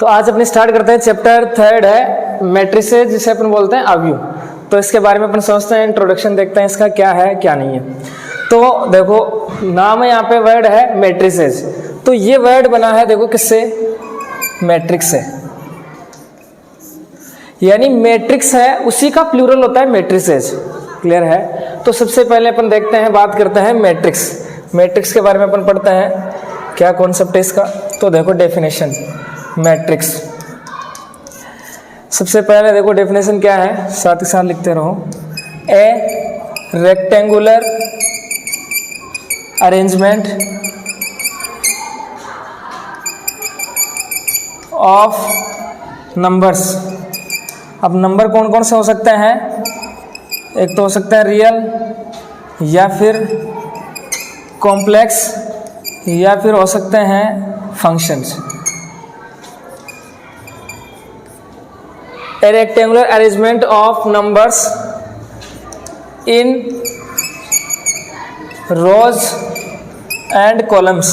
तो आज अपने स्टार्ट करते हैं चैप्टर 3 है मैट्रिसेस, जिसे अपन बोलते हैं अवयव। तो इसके बारे में अपन समझते हैं, इंट्रोडक्शन देखते हैं इसका क्या है क्या नहीं है। तो देखो नाम है यहाँ पे, वर्ड है मैट्रिसेस। तो ये वर्ड बना है देखो किससे, मैट्रिक्स से, यानी मैट्रिक्स है उसी का प्लूरल होता है मैट्रिसेस। क्लियर है। तो सबसे पहले अपन देखते हैं, बात करते हैं मैट्रिक्स। मैट्रिक्स के बारे में अपन पढ़ते हैं क्या कॉन्सेप्ट है इसका। तो देखो डेफिनेशन मैट्रिक्स, सबसे पहले देखो डेफिनेशन क्या है, साथ ही साथ लिखते रहो। ए रेक्टेंगुलर अरेंजमेंट ऑफ नंबर्स। अब नंबर कौन कौन से हो सकते हैं, एक तो हो सकता है रियल, या फिर कॉम्प्लेक्स, या फिर हो सकते हैं functions. A rectangular arrangement of numbers in rows and columns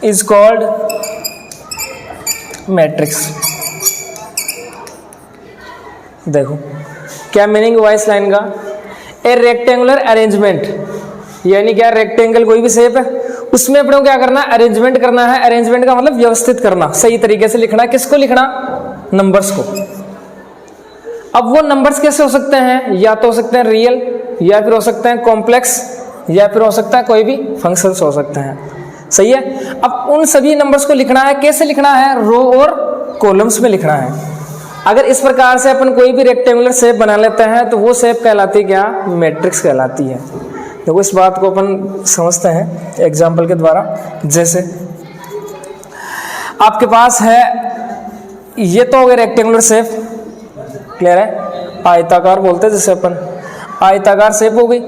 is called matrix। देखो क्या मीनिंग हुआ इस लाइन का। ए रेक्टेंगुलर अरेंजमेंट यानी क्या, रेक्टेंगल कोई भी शेप है, उसमें अपने को क्या करना है, अरेंजमेंट करना है। अरेंजमेंट का मतलब व्यवस्थित करना, सही तरीके से लिखना। किसको लिखना, नंबर्स को। अब वो नंबर्स कैसे हो सकते हैं, या तो हो सकते हैं रियल, या फिर हो सकते हैं कॉम्प्लेक्स, या फिर हो सकता है कोई भी फंक्शंस हो सकते हैं। सही है। अब उन सभी नंबर्स को लिखना है, कैसे लिखना है, रो और कॉलम्स में लिखना है। अगर इस प्रकार से अपन कोई भी रेक्टेंगुलर शेप बना लेते हैं तो वो शेप कहलाती है क्या, मैट्रिक्स कहलाती है। देखो इस बात को अपन समझते हैं एग्जाम्पल के द्वारा। जैसे आपके पास है, ये तो हो गया रेक्टेंगुलर शेप, क्लियर है, आयताकार बोलते हैं जैसे अपन, आयताकार शेप हो गई।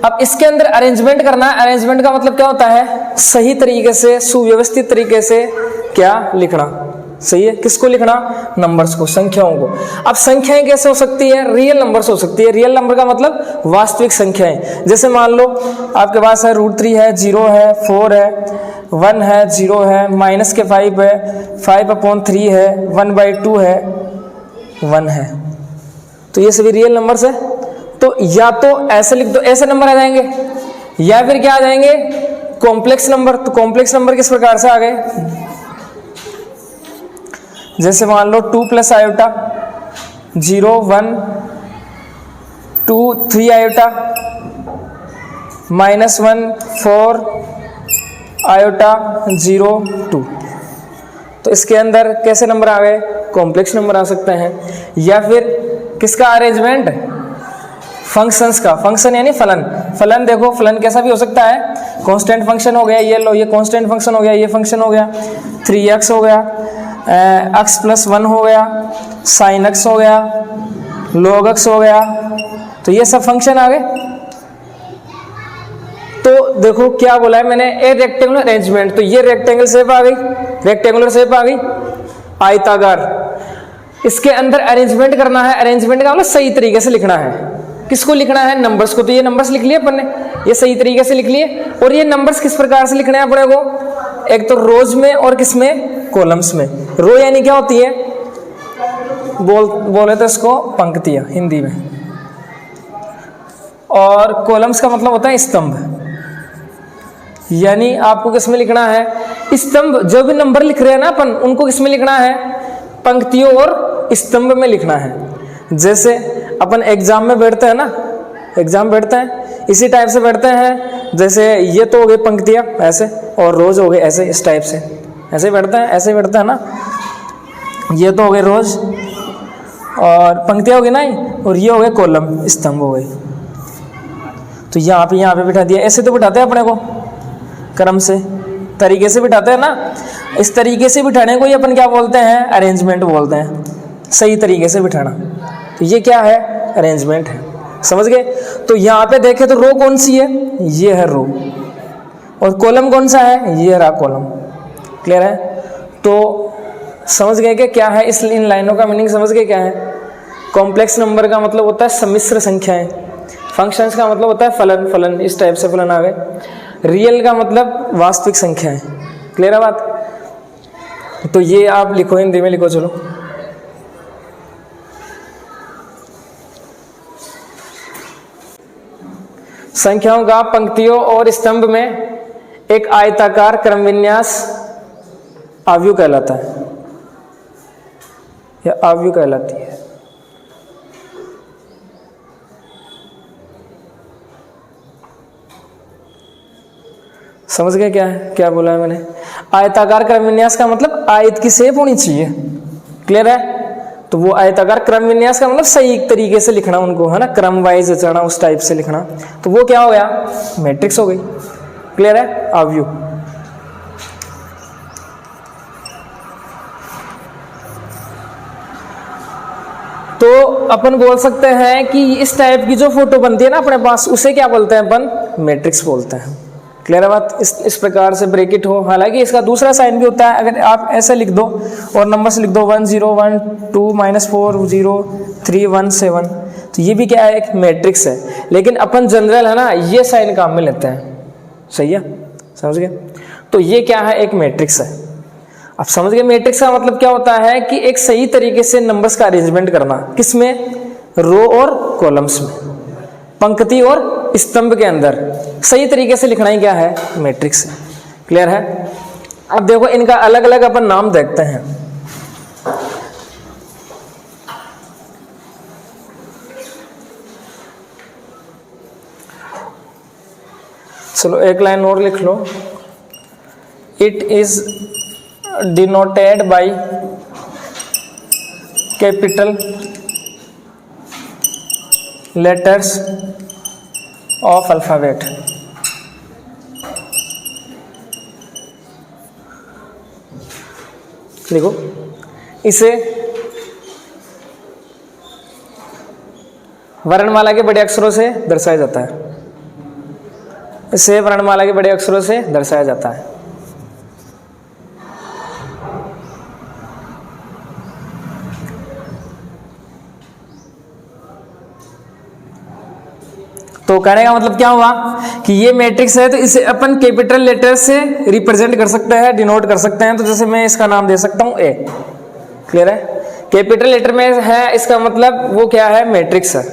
अब इसके अंदर अरेंजमेंट करना है। अरेंजमेंट का मतलब क्या होता है, सही तरीके से, सुव्यवस्थित तरीके से क्या लिखना। सही है। किसको लिखना, नंबर्स को, संख्याओं को। अब संख्याएं कैसे हो सकती है, रियल नंबर्स हो सकती है। रियल नंबर का मतलब वास्तविक संख्याएं। जैसे मान लो आपके पास है √3 है, 0 है, 4 है, 1 है, 0 है, -5 है, 5/3 है, 1/2 है, 1 है। तो ये सभी रियल नंबर्स है। तो या तो ऐसे लिख दो, ऐसे नंबर आ जाएंगे, या फिर क्या आ जाएंगे, कॉम्प्लेक्स नंबर। तो कॉम्प्लेक्स नंबर किस प्रकार से आ गए, जैसे मान लो 2 + आयोटा, 0 1 2 3 आयोटा, -1 4 आयोटा 0 2। तो इसके अंदर कैसे नंबर आ गए, कॉम्प्लेक्स नंबर आ सकते हैं। या फिर किसका अरेंजमेंट, फंक्शंस का। फंक्शन यानी फलन। फलन देखो, फलन कैसा भी हो सकता है, कांस्टेंट फंक्शन हो गया, ये लो ये कांस्टेंट फंक्शन हो गया, ये फंक्शन हो गया, 3x हो गया, x + 1 हो गया, sin x हो गया, log x हो गया। तो ये सब फंक्शन आ गए। तो देखो क्या बोला है मैंने, ए रेक्टेंगुलर अरेंजमेंट। तो ये रेक्टेंगल शेप आ गई, रेक्टेंगुलर शेप आ गई, आयताकार। इसके अंदर अरेंजमेंट करना है। अरेंजमेंट का मतलब सही तरीके से लिखना है। किसको लिखना है, नंबर्स को। तो ये नंबर्स लिख लिए अपन ने, ये सही तरीके से लिख लिए। और ये नंबर्स किस प्रकार से लिखने हैं अपने को, एक तो रोज में और किसमें, कॉलम्स में। रो यानी क्या होती है, बोले तो इसको पंक्तियां हिंदी में, और कॉलम्स का मतलब होता है स्तंभ। यानी आपको किसमें लिखना है, स्तंभ। जो भी नंबर लिख रहे हैं ना अपन, उनको किसमें लिखना है, पंक्तियों और स्तंभ में लिखना है। जैसे अपन एग्जाम में बैठते हैं ना, एग्जाम बैठते हैं इसी टाइप से बैठते हैं। जैसे ये तो हो गई पंक्तियां ऐसे, और रोज हो गए ऐसे, इस टाइप से ऐसे बैठते हैं, ऐसे बैठते हैं ना। ये तो हो गए रोज, और पंक्तियां हो गई ना, और ये हो गए कॉलम, स्तंभ हो गए। तो यहाँ पे बिठा दिया। ऐसे तो बिठाते हैं अपने को क्रम से, तरीके से बिठाते हैं ना। इस तरीके से बिठाने को ही अपन क्या बोलते हैं, अरेंजमेंट बोलते हैं। सही तरीके से बिठाना, तो ये क्या है, अरेंजमेंट है। समझ गए। तो यहाँ पे देखें तो रो कौन सी है, ये है रो, और कॉलम कौन सा है, ये रहा कॉलम। क्लियर है। तो समझ गए कि क्या है, इस इन लाइनों का मीनिंग समझ गए क्या है। कॉम्प्लेक्स नंबर का मतलब होता है सम्मिश्र संख्याएं। फंक्शंस का मतलब होता है फलन, फलन इस टाइप से फलन आ गए। रियल का मतलब वास्तविक संख्या है। क्लियर है बात? तो ये आप लिखो, हिंदी में लिखो। चलो, संख्याओं का पंक्तियों और स्तंभ में एक आयताकार क्रम विन्यास आव्यूह कहलाता है, या आव्यूह कहलाती है। समझ गए क्या है, क्या बोला है मैंने? आयताकार क्रम विन्यास का मतलब आयत की शेप होनी चाहिए। क्लियर है? तो वो आयताकार क्रम विन्यास का मतलब सही तरीके से लिखना उनको, है ना, क्रम वाइज चढ़ना, उस टाइप से लिखना। तो वो क्या हो गया? मैट्रिक्स हो गई। क्लियर है? आव्यूह। तो अपन बोल सकते हैं कि इस टाइप की जो फोटो बनती है ना अपने पास, उसे क्या बोलते हैं अपन? मैट्रिक्स बोलते हैं। क्लियर है बात? इस प्रकार से ब्रैकेट हो। हालांकि इसका दूसरा साइन भी होता है, अगर आप ऐसे लिख दो और नंबर से लिख दो 1 0 1 2 -4 0 3 1 7, तो ये भी क्या है? एक मैट्रिक्स है। लेकिन अपन जनरल है ना ये साइन काम में लेते हैं। सही है? समझ गए? तो ये क्या है? एक मैट्रिक्स है। अब समझ गए मैट्रिक्स का मतलब क्या होता है? कि एक सही तरीके से नंबर्स का अरेंजमेंट करना। किसमें? रो और कॉलम्स में, पंक्ति और स्तंभ के अंदर सही तरीके से लिखना ही क्या है? मैट्रिक्स है। क्लियर है? अब देखो इनका अलग अलग अपन नाम देखते हैं। चलो एक लाइन और लिख लो। It is denoted by capital letters of alphabet. देखो इसे वर्णमाला के बड़े अक्षरों से दर्शाया जाता है। इसे वर्णमाला के बड़े अक्षरों से दर्शाया जाता है। तो कहने का मतलब क्या हुआ कि ये मैट्रिक्स है, तो इसे अपन कैपिटल लेटर से रिप्रेजेंट कर सकते हैं, डिनोट कर सकते हैं। तो जैसे मैं इसका नाम दे सकता हूं ए। क्लियर है? कैपिटल लेटर में है, इसका मतलब वो क्या है? मैट्रिक्स है।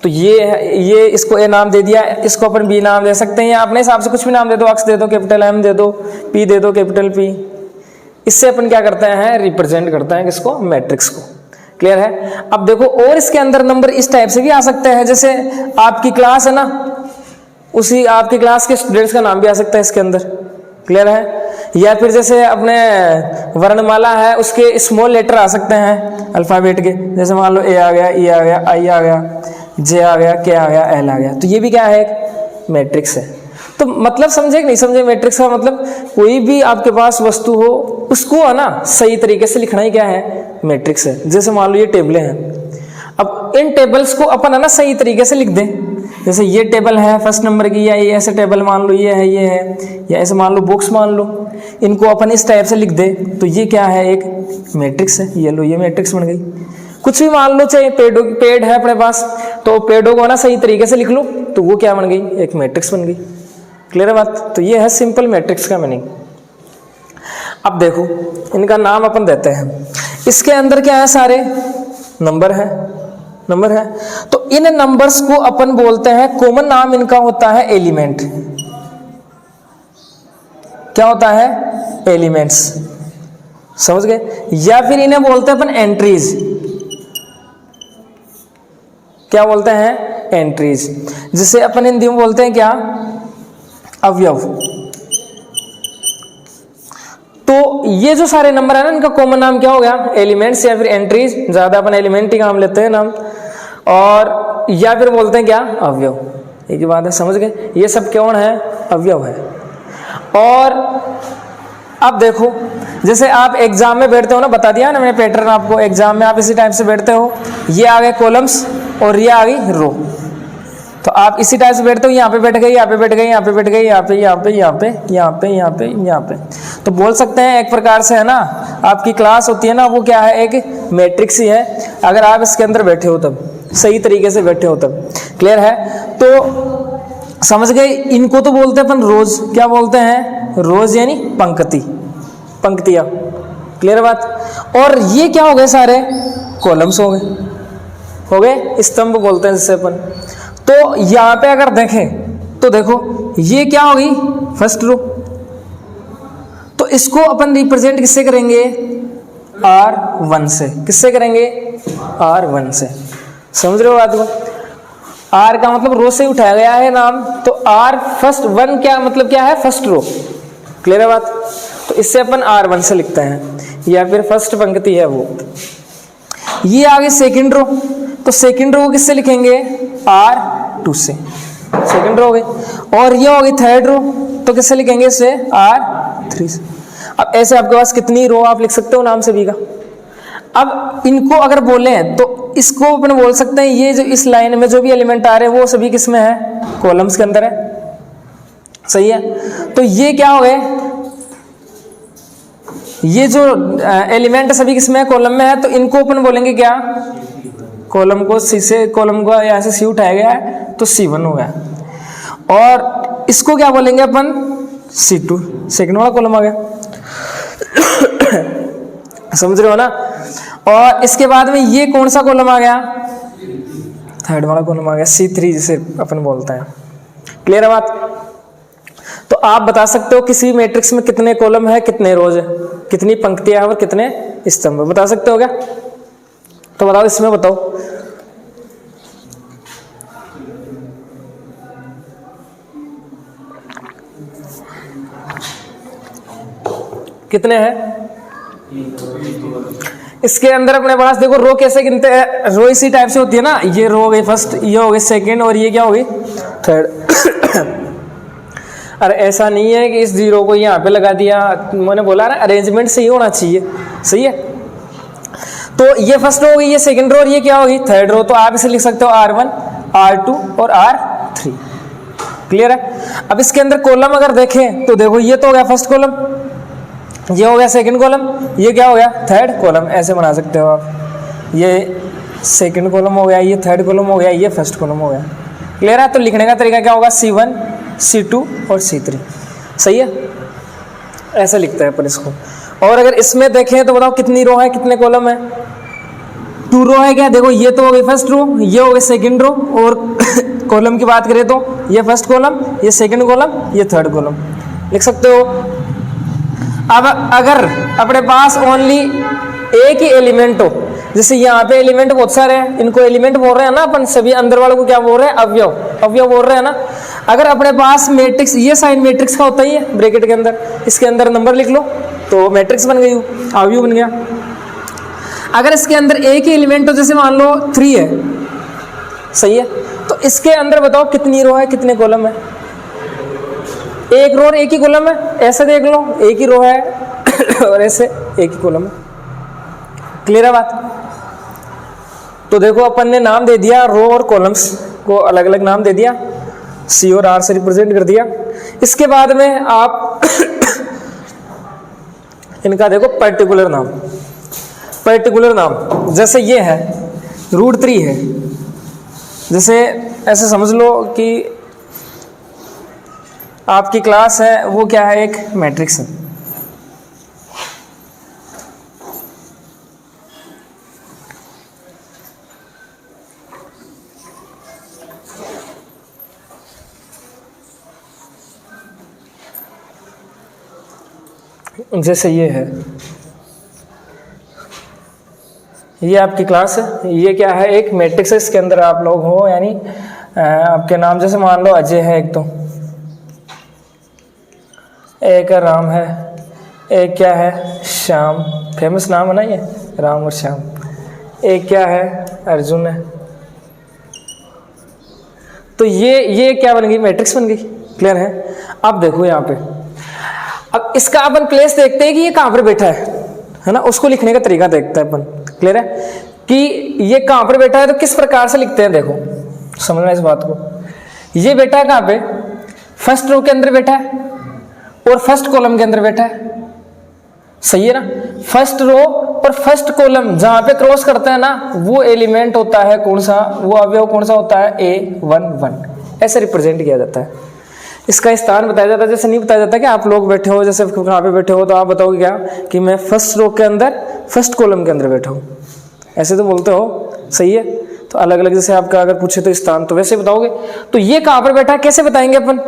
तो ये इसको ए नाम दे दिया, इसको अपन बी नाम दे सकते हैं, या अपने हिसाब से कुछ भी नाम दे दो, अक्स दे दो, कैपिटल एम दे दो, पी दे दो, कैपिटल पी। इससे अपन क्या करते हैं? रिप्रेजेंट करते हैं किसको? मैट्रिक्स को। क्लियर है? अब देखो और इसके अंदर नंबर इस टाइप से भी आ सकते हैं, जैसे आपकी क्लास है ना, उसी आपकी क्लास के स्टूडेंट्स का नाम भी आ सकता है इसके अंदर। क्लियर है? या फिर जैसे अपने वर्णमाला है उसके स्मॉल लेटर आ सकते हैं अल्फाबेट के, जैसे मान लो ए आ गया, ई आ गया, आई आ गया, जे आ गया, के आ गया, एल आ गया। तो ये भी क्या है? एक मैट्रिक्स है। तो मतलब समझे कि नहीं समझे? मैट्रिक्स का मतलब कोई भी आपके पास वस्तु हो उसको है ना सही तरीके से लिखना ही क्या है? मैट्रिक्स है। जैसे मान लो ये टेबलें हैं, अब इन टेबल्स को अपन है ना सही तरीके से लिख दें। जैसे ये टेबल है फर्स्ट नंबर की, या ये ऐसे टेबल मान लो ये है, या ऐसे मान लो बॉक्स मान लो, इनको अपन इस टाइप से लिख दे, तो ये क्या है? एक मैट्रिक्स है। ये लो, ये मैट्रिक्स बन गई। कुछ भी मान लो, चाहे पेड़ है अपने पास, तो पेड़ों को ना सही तरीके से लिख लो, तो वो क्या बन गई? एक मैट्रिक्स बन गई। क्लियर है बात? तो ये है सिंपल मैट्रिक्स का मीनिंग। अब देखो इनका नाम अपन देते हैं। इसके अंदर क्या है? सारे नंबर है, नंबर है। तो इन नंबर्स को अपन बोलते हैं, कॉमन नाम इनका होता है एलिमेंट। क्या होता है? एलिमेंट्स। समझ गए? या फिर इन्हें बोलते हैं अपन एंट्रीज। क्या बोलते हैं? एंट्रीज। जिसे अपन हिंदी में बोलते हैं क्या? अवयव। तो ये जो सारे नंबर है ना, इनका कॉमन नाम क्या हो गया? एलिमेंट्स या फिर एंट्रीज। ज्यादा अपन एलिमेंट ही काम लेते हैं नाम, और या फिर बोलते हैं क्या? अवयव। एक ही बात है। समझ गए? ये सब कौन है? अवयव है। और अब देखो जैसे आप एग्जाम में बैठते हो ना, बता दिया ना मैंने पैटर्न आपको, एग्जाम में आप इसी टाइप से बैठते हो। ये आ गए कॉलम्स और ये आ गई रो। तो आप इसी टाइप से बैठते हो, यहाँ पे बैठ गए, यहाँ पे बैठ गए, यहाँ पे बैठ गए, यहाँ पे, यहाँ पे, यहाँ पे, यहाँ पे, यहाँ पे, यहाँ पे। तो बोल सकते हैं एक प्रकार से है ना, आपकी क्लास होती है ना, वो क्या है? एक मैट्रिक्स ही है। अगर आप इसके अंदर बैठे हो तब, सही तरीके से बैठे हो तब। क्लियर है? तो समझ गए? इनको तो बोलते हैं अपन रोज, क्या बोलते हैं? रोज यानी पंक्ति, पंक्तियां। क्लियर बात? और ये क्या हो गए? सारे कॉलम्स हो गए, हो गए, स्तंभ बोलते हैं जिससे अपन। तो यहां पे अगर देखें तो देखो ये क्या होगी? First row. तो इसको अपन रिप्रेजेंट किससे करेंगे? R1 से। किससे करेंगे? R1 से। समझ रहे हो बात को? R का मतलब रो से उठाया गया है नाम, तो R फर्स्ट 1 क्या मतलब क्या है? First row. क्लियर है बात? तो इससे अपन R1 से लिखते हैं, या फिर फर्स्ट पंक्ति है वो। ये आगे सेकंड रो, तो सेकंड रो किससे लिखेंगे? R2 से। सेकंड रो हो गई। और ये हो गई थर्ड रो, तो किससे लिखेंगे? इसे R3 से। अब ऐसे आपके पास कितनी रो आप लिख सकते हो नाम सभी का। अब इनको अगर बोले तो इसको अपन बोल सकते हैं, ये जो इस लाइन में जो भी एलिमेंट आ रहे हैं वो सभी किसमें है? कॉलम्स के अंदर है। सही है? तो ये क्या हो गए? ये जो एलिमेंट सभी किसमें है? कॉलम में है। तो इनको अपन बोलेंगे क्या? कॉलम को सी से, कॉलम को यहां से सी उठाया गया है तो C1 हो गया। और इसको क्या बोलेंगे अपन? C2, सेकंड वाला कॉलम आ गया। समझ रहे हो ना? और इसके बाद में ये कौन सा कॉलम आ गया? थर्ड वाला कॉलम आ गया, C3 जिसे अपन बोलते हैं। क्लियर है बात? तो आप बता सकते हो किसी मैट्रिक्स में कितने कॉलम है, कितने रोज है, कितनी पंक्तियां हैं और कितने स्तंभ, बता सकते हो क्या? तो बताओ, इसमें बताओ। कितने हैं? इसके अंदर अपने पास देखो रो कैसे गिनते हैं? रो इसी टाइप से होती है ना। ये रो हो गई फर्स्ट, ये हो गई सेकंड, और ये क्या हो गई? थर्ड। अरे ऐसा नहीं है कि इस जीरो को यहाँ पे लगा दिया, मैंने बोला ना अरेंजमेंट सही होना चाहिए। सही है? तो ये फर्स्ट रो हो गई, ये सेकंड रो, और ये क्या होगी? Third row. तो आप इसे लिख सकते हो R1, R2 और R3। क्लियर है? अब इसके अंदर कॉलम अगर देखें तो देखो ये तो हो गया फर्स्ट कॉलम, ये हो गया सेकंड कॉलम, ये क्या हो गया? Third column. ऐसे बना सकते हो आप। ये सेकंड कॉलम हो गया, ये थर्ड कॉलम हो गया, ये फर्स्ट कॉलम हो गया। क्लियर है? तो लिखने का तरीका क्या होगा? C1, C2 और C3। सही है? ऐसा लिखते हैं अपन इसको। और अगर इसमें देखें तो बताओ कितनी रो है, कितने कॉलम है? 2 रो है क्या? देखो ये तो हो गई फर्स्ट रो, ये हो गई सेकंड रो, और कॉलम की बात करें तो ये फर्स्ट कॉलम, ये सेकंड कॉलम, ये थर्ड कॉलम। लिख सकते हो। अब अगर अपने पास ओनली एक ही एलिमेंट हो, जैसे यहाँ पे एलिमेंट बहुत सारे हैं, इनको एलिमेंट बोल रहे हैं ना अपन, सभी अंदर वालों को क्या बोल रहे हैं? अवयव, अवयव बोल रहे हैं ना। अगर अपने पास मैट्रिक्स, ये साइन मैट्रिक्स का होता ही है ब्रैकेट के अंदर, इसके अंदर नंबर लिख लो तो मैट्रिक्स बन गई, अवयव बन गया। अगर इसके अंदर एक ही एलिमेंट हो, जैसे मान लो 3 है, सही है, तो इसके अंदर बताओ कितनी रो है, कितने कॉलम है? एक रो और एक ही कॉलम है। ऐसे देख लो, एक ही रो है और ऐसे एक ही कॉलम है। क्लियर है बात? तो देखो अपन ने नाम दे दिया, रो और कॉलम्स को अलग अलग नाम दे दिया, C और R से रिप्रेजेंट कर दिया। इसके बाद में आप इनका देखो पर्टिकुलर नाम, पर्टिकुलर नाम जैसे ये है √3 है, जैसे ऐसे समझ लो कि आपकी क्लास है वो क्या है? एक मैट्रिक्स है। जैसे ये है, ये आपकी क्लास है, ये क्या है? एक मैट्रिक्स है, इसके अंदर आप लोग हो, यानी आपके नाम जैसे मान लो अजय है, एक तो एक राम है, एक क्या है? श्याम, फेमस नाम है ना ये, राम और श्याम। एक क्या है? अर्जुन है। तो ये क्या बन गई? मैट्रिक्स बन गई। क्लियर है? अब देखो यहाँ पे, अब इसका अपन प्लेस देखते हैं कि ये कहाँ पर बैठा है ना, उसको लिखने का तरीका देखते हैं अपन। क्लियर है कि ये कहाँ पर बैठा है, तो किस प्रकार से लिखते हैं? देखो समझना इस बात को। ये बैठा है कहाँ पे? फर्स्ट रो के अंदर बैठा है और फर्स्ट कॉलम के अंदर बैठा है। सही है ना? फर्स्ट रो और फर्स्ट कॉलम जहां पे क्रॉस करते हैं ना, वो एलिमेंट होता है कौन सा? वो अवयव कौन सा होता है? A11। ऐसे रिप्रेजेंट किया जाता है। इसका स्थान बताया जाता है, जैसे नहीं बताया जाता कि आप लोग बैठे हो, जैसे कहाँ पे बैठे हो तो आप बताओगे क्या कि मैं फर्स्ट रो के अंदर फर्स्ट कॉलम के अंदर बैठा हूँ, ऐसे तो बोलते हो, सही है। तो अलग अलग जैसे आपका अगर पूछे तो स्थान तो वैसे बताओगे। तो ये कहाँ पर बैठा है कैसे बताएंगे अपन,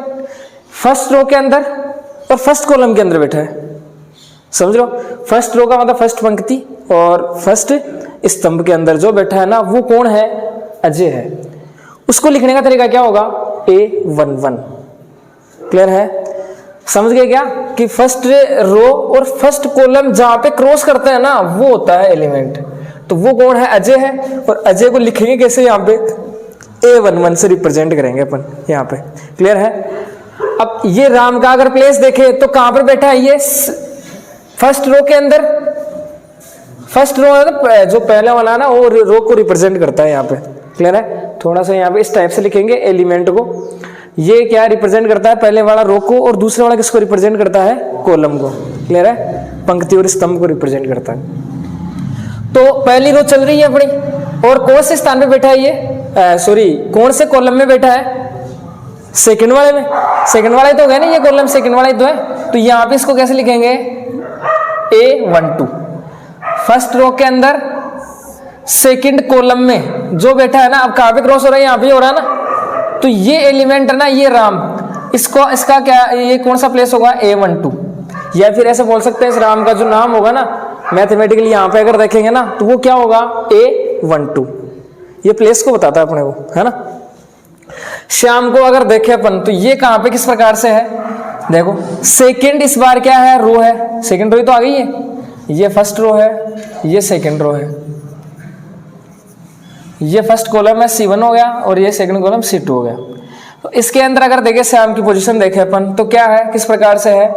फर्स्ट रो के अंदर और फर्स्ट कॉलम के अंदर बैठा है, समझ लो। फर्स्ट रो का मतलब फर्स्ट पंक्ति और फर्स्ट स्तंभ के अंदर जो बैठा है ना वो कौन है, अजय है। उसको लिखने का तरीका क्या होगा, A11। क्लियर है, समझ गए क्या कि फर्स्ट रो और फर्स्ट कॉलम जहां पे क्रॉस करते हैं ना वो होता है एलिमेंट। तो वो कौन है, अजय है। और अजय को लिखेंगे कैसे, यहाँ पे A11 से रिप्रेजेंट करेंगे अपन यहाँ पे। क्लियर है। अब ये राम का अगर प्लेस देखे तो कहां पर बैठा है, ये फर्स्ट रो के अंदर। फर्स्ट रो है जो पहले वाला है ना वो रो को रिप्रेजेंट करता है यहाँ पे। क्लियर है। थोड़ा सा यहाँ पे इस टाइप से लिखेंगे एलिमेंट को, ये क्या रिप्रेजेंट करता है, पहले वाला रो को और दूसरे वाला किसको रिप्रेजेंट करता है, कॉलम को। क्लियर है, पंक्ति और स्तंभ को रिप्रेजेंट करता है। तो पहली रो चल रही है अपनी और कौन से स्थान पे बैठा है ये, सॉरी कौन से कॉलम में बैठा है, सेकंड वाले में। सेकंड वाला ही तो है ना ये कॉलम, सेकंड वाला ही तो है। तो यहाँ पे इसको कैसे लिखेंगे, A12। फर्स्ट रो के अंदर सेकंड कॉलम में जो बैठा है ना, अब कहाँ पे क्रॉस हो रहा है, यहाँ पे हो रहा है ना। तो ये एलिमेंट है ना ये राम, इसको इसका क्या, ये कौन सा प्लेस होगा, A12। या फिर ऐसे बोल सकते हैं इस राम का जो नाम होगा ना मैथमेटिकली यहाँ पे अगर देखेंगे ना तो वो क्या होगा, A12। ये प्लेस को बताता है अपने को, है ना। श्याम को अगर देखे अपन तो ये कहां पे किस प्रकार से है, देखो सेकंड इस बार क्या है, रो है, सेकंड रो ही तो आ गई है। ये फर्स्ट रो है, ये सेकंड रो है, ये फर्स्ट कॉलम है C1 हो गया और ये सेकंड कॉलम C2 हो गया। तो इसके अंदर अगर देखे श्याम की पोजीशन देखे अपन तो क्या है, किस प्रकार से है,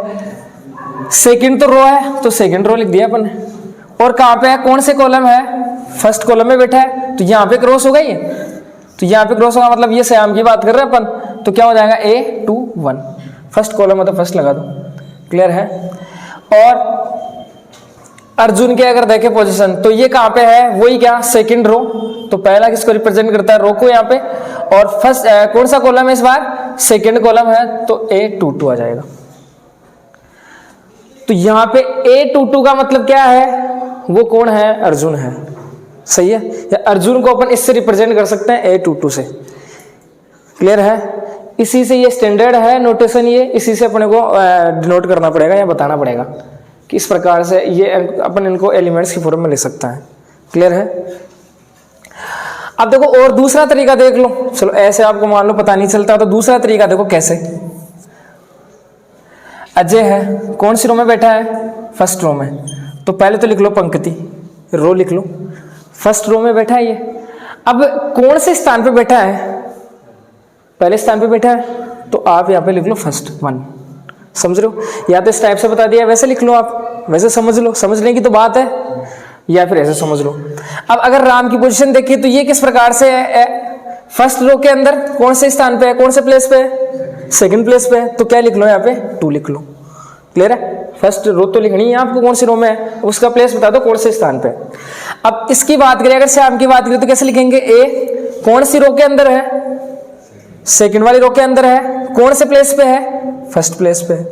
सेकंड तो रो है तो सेकंड रो लिख दिया अपन। और कहां पे है, कौन से कॉलम है, फर्स्ट कॉलम में बैठा है। तो यहाँ पे क्रॉस हो गई है, तो यहाँ पे क्रॉस होगा मतलब ये श्याम की बात कर रहे हैं अपन, तो क्या हो जाएगा A21। फर्स्ट कॉलम है तो फर्स्ट लगा दो। क्लियर है। और अर्जुन के अगर देखे पोजीशन तो ये कहाँ पे है, वही क्या, सेकंड रो। तो पहला किसको रिप्रेजेंट करता है, रो को यहाँ पे। और फर्स्ट कौन सा कॉलम है इस बार, सेकंड कॉलम है तो A22 आ जाएगा। तो यहाँ पे A22 का मतलब क्या है, वो कौन है, अर्जुन है। सही है, या अर्जुन को अपन इससे रिप्रेजेंट कर सकते हैं A22 से। क्लियर है। इसी से ये स्टैंडर्ड है नोटेशन, ये इसी से अपने को डिनोट करना पड़ेगा या बताना पड़ेगा कि इस प्रकार से ये अपन इनको एलिमेंट्स की फॉर्म में ले सकता है। क्लियर है। अब देखो और दूसरा तरीका देख लो, चलो ऐसे आपको मान लो पता नहीं चलता तो दूसरा तरीका देखो कैसे। अजय है, कौन सी रो में बैठा है, फर्स्ट रो में। तो पहले तो लिख लो पंक्ति, रो लिख लो, फर्स्ट रो में बैठा है ये। अब कौन से स्थान पे बैठा है, पहले स्थान पे बैठा है तो आप यहाँ पे लिख लो फर्स्ट 1। समझ रहे हो, या तो इस टाइप से बता दिया वैसे लिख लो आप, वैसे समझ लो, समझने की तो बात है, या फिर ऐसे समझ लो। अब अगर राम की पोजीशन देखिए तो ये किस प्रकार से है, फर्स्ट रो के अंदर कौन से स्थान पे है, कौन से प्लेस पे है, सेकंड प्लेस पे है। तो क्या लिख लो यहाँ पे 2 लिख लो। क्लियर है। फर्स्ट रो तो लिखनी है आपको, कौन सी रो में है उसका प्लेस बता दो कौन से स्थान पे। अब इसकी बात करें, अगर श्याम की बात करें तो कैसे लिखेंगे, A कौन सी रो के अंदर है, सेकंड वाली रो के अंदर है, कौन से प्लेस पे है, फर्स्ट प्लेस पे है।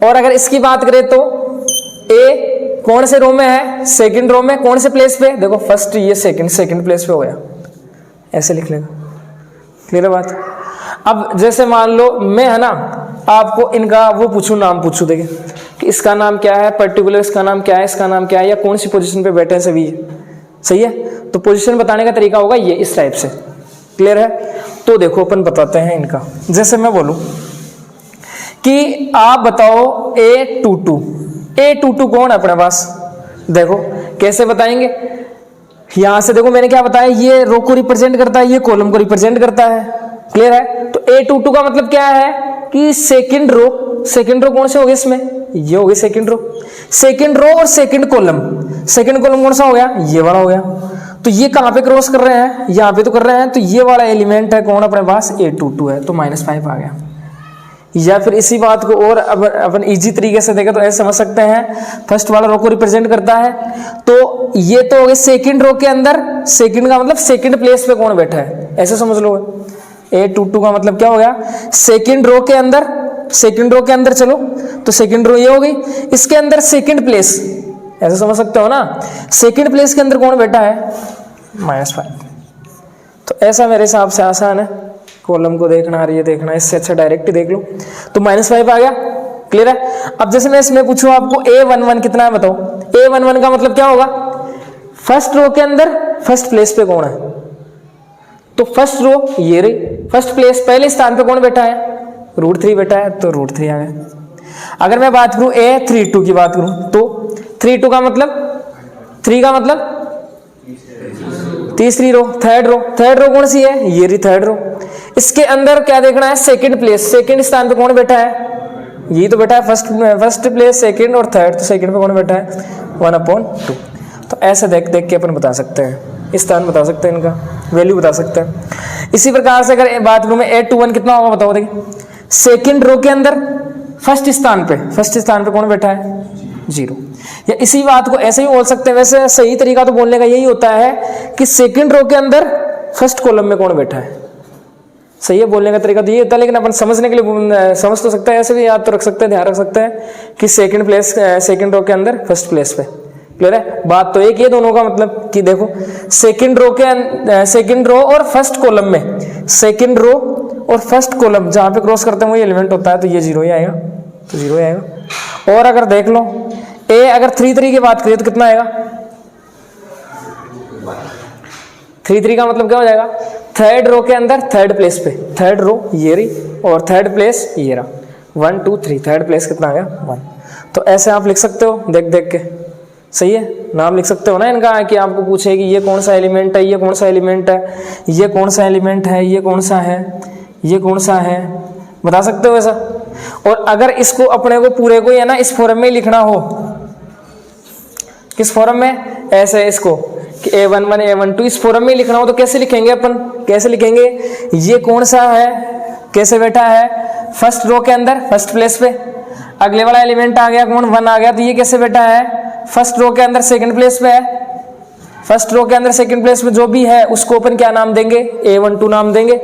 और अगर इसकी बात करें तो A कौन से रो में है, सेकंड रो में, कौन से प्लेस पे, देखो फर्स्ट, ये सेकंड प्लेस पे हो गया, ऐसे लिख लेना। क्लियर है बात। अब जैसे मान लो मैं है ना आपको इनका वो पूछूं, नाम पूछूं, देखिए कि इसका नाम क्या है, पर्टिकुलर इसका नाम क्या है, इसका नाम क्या है, या कौन सी पोजीशन पे बैठे हैं सभी। सही है। तो पोजीशन बताने का तरीका होगा ये इस टाइप से। क्लियर है। तो देखो अपन बताते हैं इनका, जैसे मैं बोलूं कि आप बताओ A22 कौन है अपने पास, देखो कैसे बताएंगे। यहां से देखो मैंने क्या बताया, ये रो को रिप्रेजेंट करता है, ये कॉलम को रिप्रेजेंट करता है। क्लियर है। तो A22 का मतलब क्या है कि सेकंड रो कौन से हो गए इसमें, ये हो गई सेकंड रो और सेकंड कॉलम कौन सा हो गया, ये वाला हो गया। तो ये कहां पे क्रॉस कर रहे हैं, यहाँ पे तो कर रहे हैं। तो ये वाला एलिमेंट है कौन अपने पास, A22 है, तो -5 आ गया। या फिर इसी बात को और अपन इजी तरीके से देखें तो ऐसे समझ सकते हैं, फर्स्ट वाला रो को रिप्रेजेंट करता है। तो ये तो हो गए सेकंड रो के अंदर, सेकंड का मतलब सेकंड प्लेस पे कौन बैठा है, ऐसे समझ लो। A22 का मतलब क्या हो गया, सेकंड रो के अंदर, सेकंड रो के अंदर चलो तो सेकंड रो ये हो गई, इसके अंदर सेकंड प्लेस, ऐसे समझ सकते हो ना, सेकंड प्लेस के अंदर कौन बैठा है, -5। तो ऐसा मेरे हिसाब से आसान है, कॉलम को देखना, ये देखना, इससे अच्छा डायरेक्ट ही देख लो। तो -5 आ गया, क्लियर है। अब जैसे मैं इसमें पूछूं आपको A11 कितना है बताओ, A11 का मतलब क्या होगा, फर्स्ट रो के अंदर फर्स्ट प्लेस पे कौन है, तो फर्स्ट रो ये रही, फर्स्ट प्लेस पहले स्थान पे कौन बैठा है, √3 बैठा है, तो √3 आ गया। अगर मैं बात करूं A32 की बात करूं तो 32 का मतलब, 3 का मतलब तीसरी रो, थर्ड रो कौन सी है, ये रही थर्ड रो। इसके अंदर क्या देखना है, सेकंड प्लेस, सेकंड स्थान पे कौन बैठा है, ये तो बैठा है फर्स्ट प्लेस, सेकंड और थर्ड, तो सेकंड पे कौन बैठा है, 1/2। तो ऐसे देख देख के अपन बता सकते हैं, स्थान बता सकते हैं, इनका वैल्यू बता सकते हैं। इसी प्रकार से अगर बात करूं मैं A21 कितना होगा बताओ, देखिए सेकंड रो के अंदर फर्स्ट स्थान पे कौन बैठा है, 0। या इसी बात को ऐसे ही बोल सकते हैं, वैसे सही तरीका तो बोलने का यही होता है कि सेकंड रो के अंदर फर्स्ट कॉलम में कौन बैठा है, सही है बोलने का तरीका तो ये होता है। लेकिन अपन समझने के लिए समझ तो सकते हैं, ऐसे भी याद तो रख सकते हैं, ध्यान रख सकते हैं कि सेकंड रो के अंदर फर्स्ट प्लेस पे, क्लियर है। बात तो एक ये दोनों का मतलब कि देखो सेकंड रो और फर्स्ट कॉलम में, सेकंड रो और फर्स्ट कॉलम जहां पे क्रॉस करते हैं वो एलिमेंट होता है, तो ये 0 ही आएगा, तो 0 ही आएगा। और अगर देख लो अगर 3 की बात करिए तो कितना आएगा, 3 का मतलब क्या हो जाएगा, थर्ड रो के अंदर थर्ड प्लेस पे, थर्ड रो ये रही और थर्ड प्लेस ये रहा, 1 2 3, थर्ड प्लेस कितना आ गया, 1। तो ऐसे आप लिख सकते हो देख देख के, सही है, नाम लिख सकते हो ना इनका, कि आपको पूछे कि ये कौन सा एलिमेंट है, ये कौन सा एलिमेंट है, ये कौन सा एलिमेंट है, ये कौन सा है, ये कौन सा है, बता सकते हो ऐसा। और अगर इसको अपने को पूरे को है ना इस फॉर्म में लिखना हो, किस फॉर्म में, ऐसे इसको कि A11 A12 इस फॉर्म में लिखना हो तो कैसे लिखेंगे अपन, कैसे लिखेंगे, ये कौन सा है, कैसे बैठा है, फर्स्ट रो के अंदर फर्स्ट प्लेस पे, अगले वाला एलिमेंट आ गया कौन, 1 आ गया, तो ये कैसे बैठा है, फर्स्ट रो के अंदर सेकंड प्लेस पे है, फर्स्ट रो के अंदर सेकंड प्लेस पे जो भी है उसको अपन क्या नाम देंगे, A12 नाम देंगे।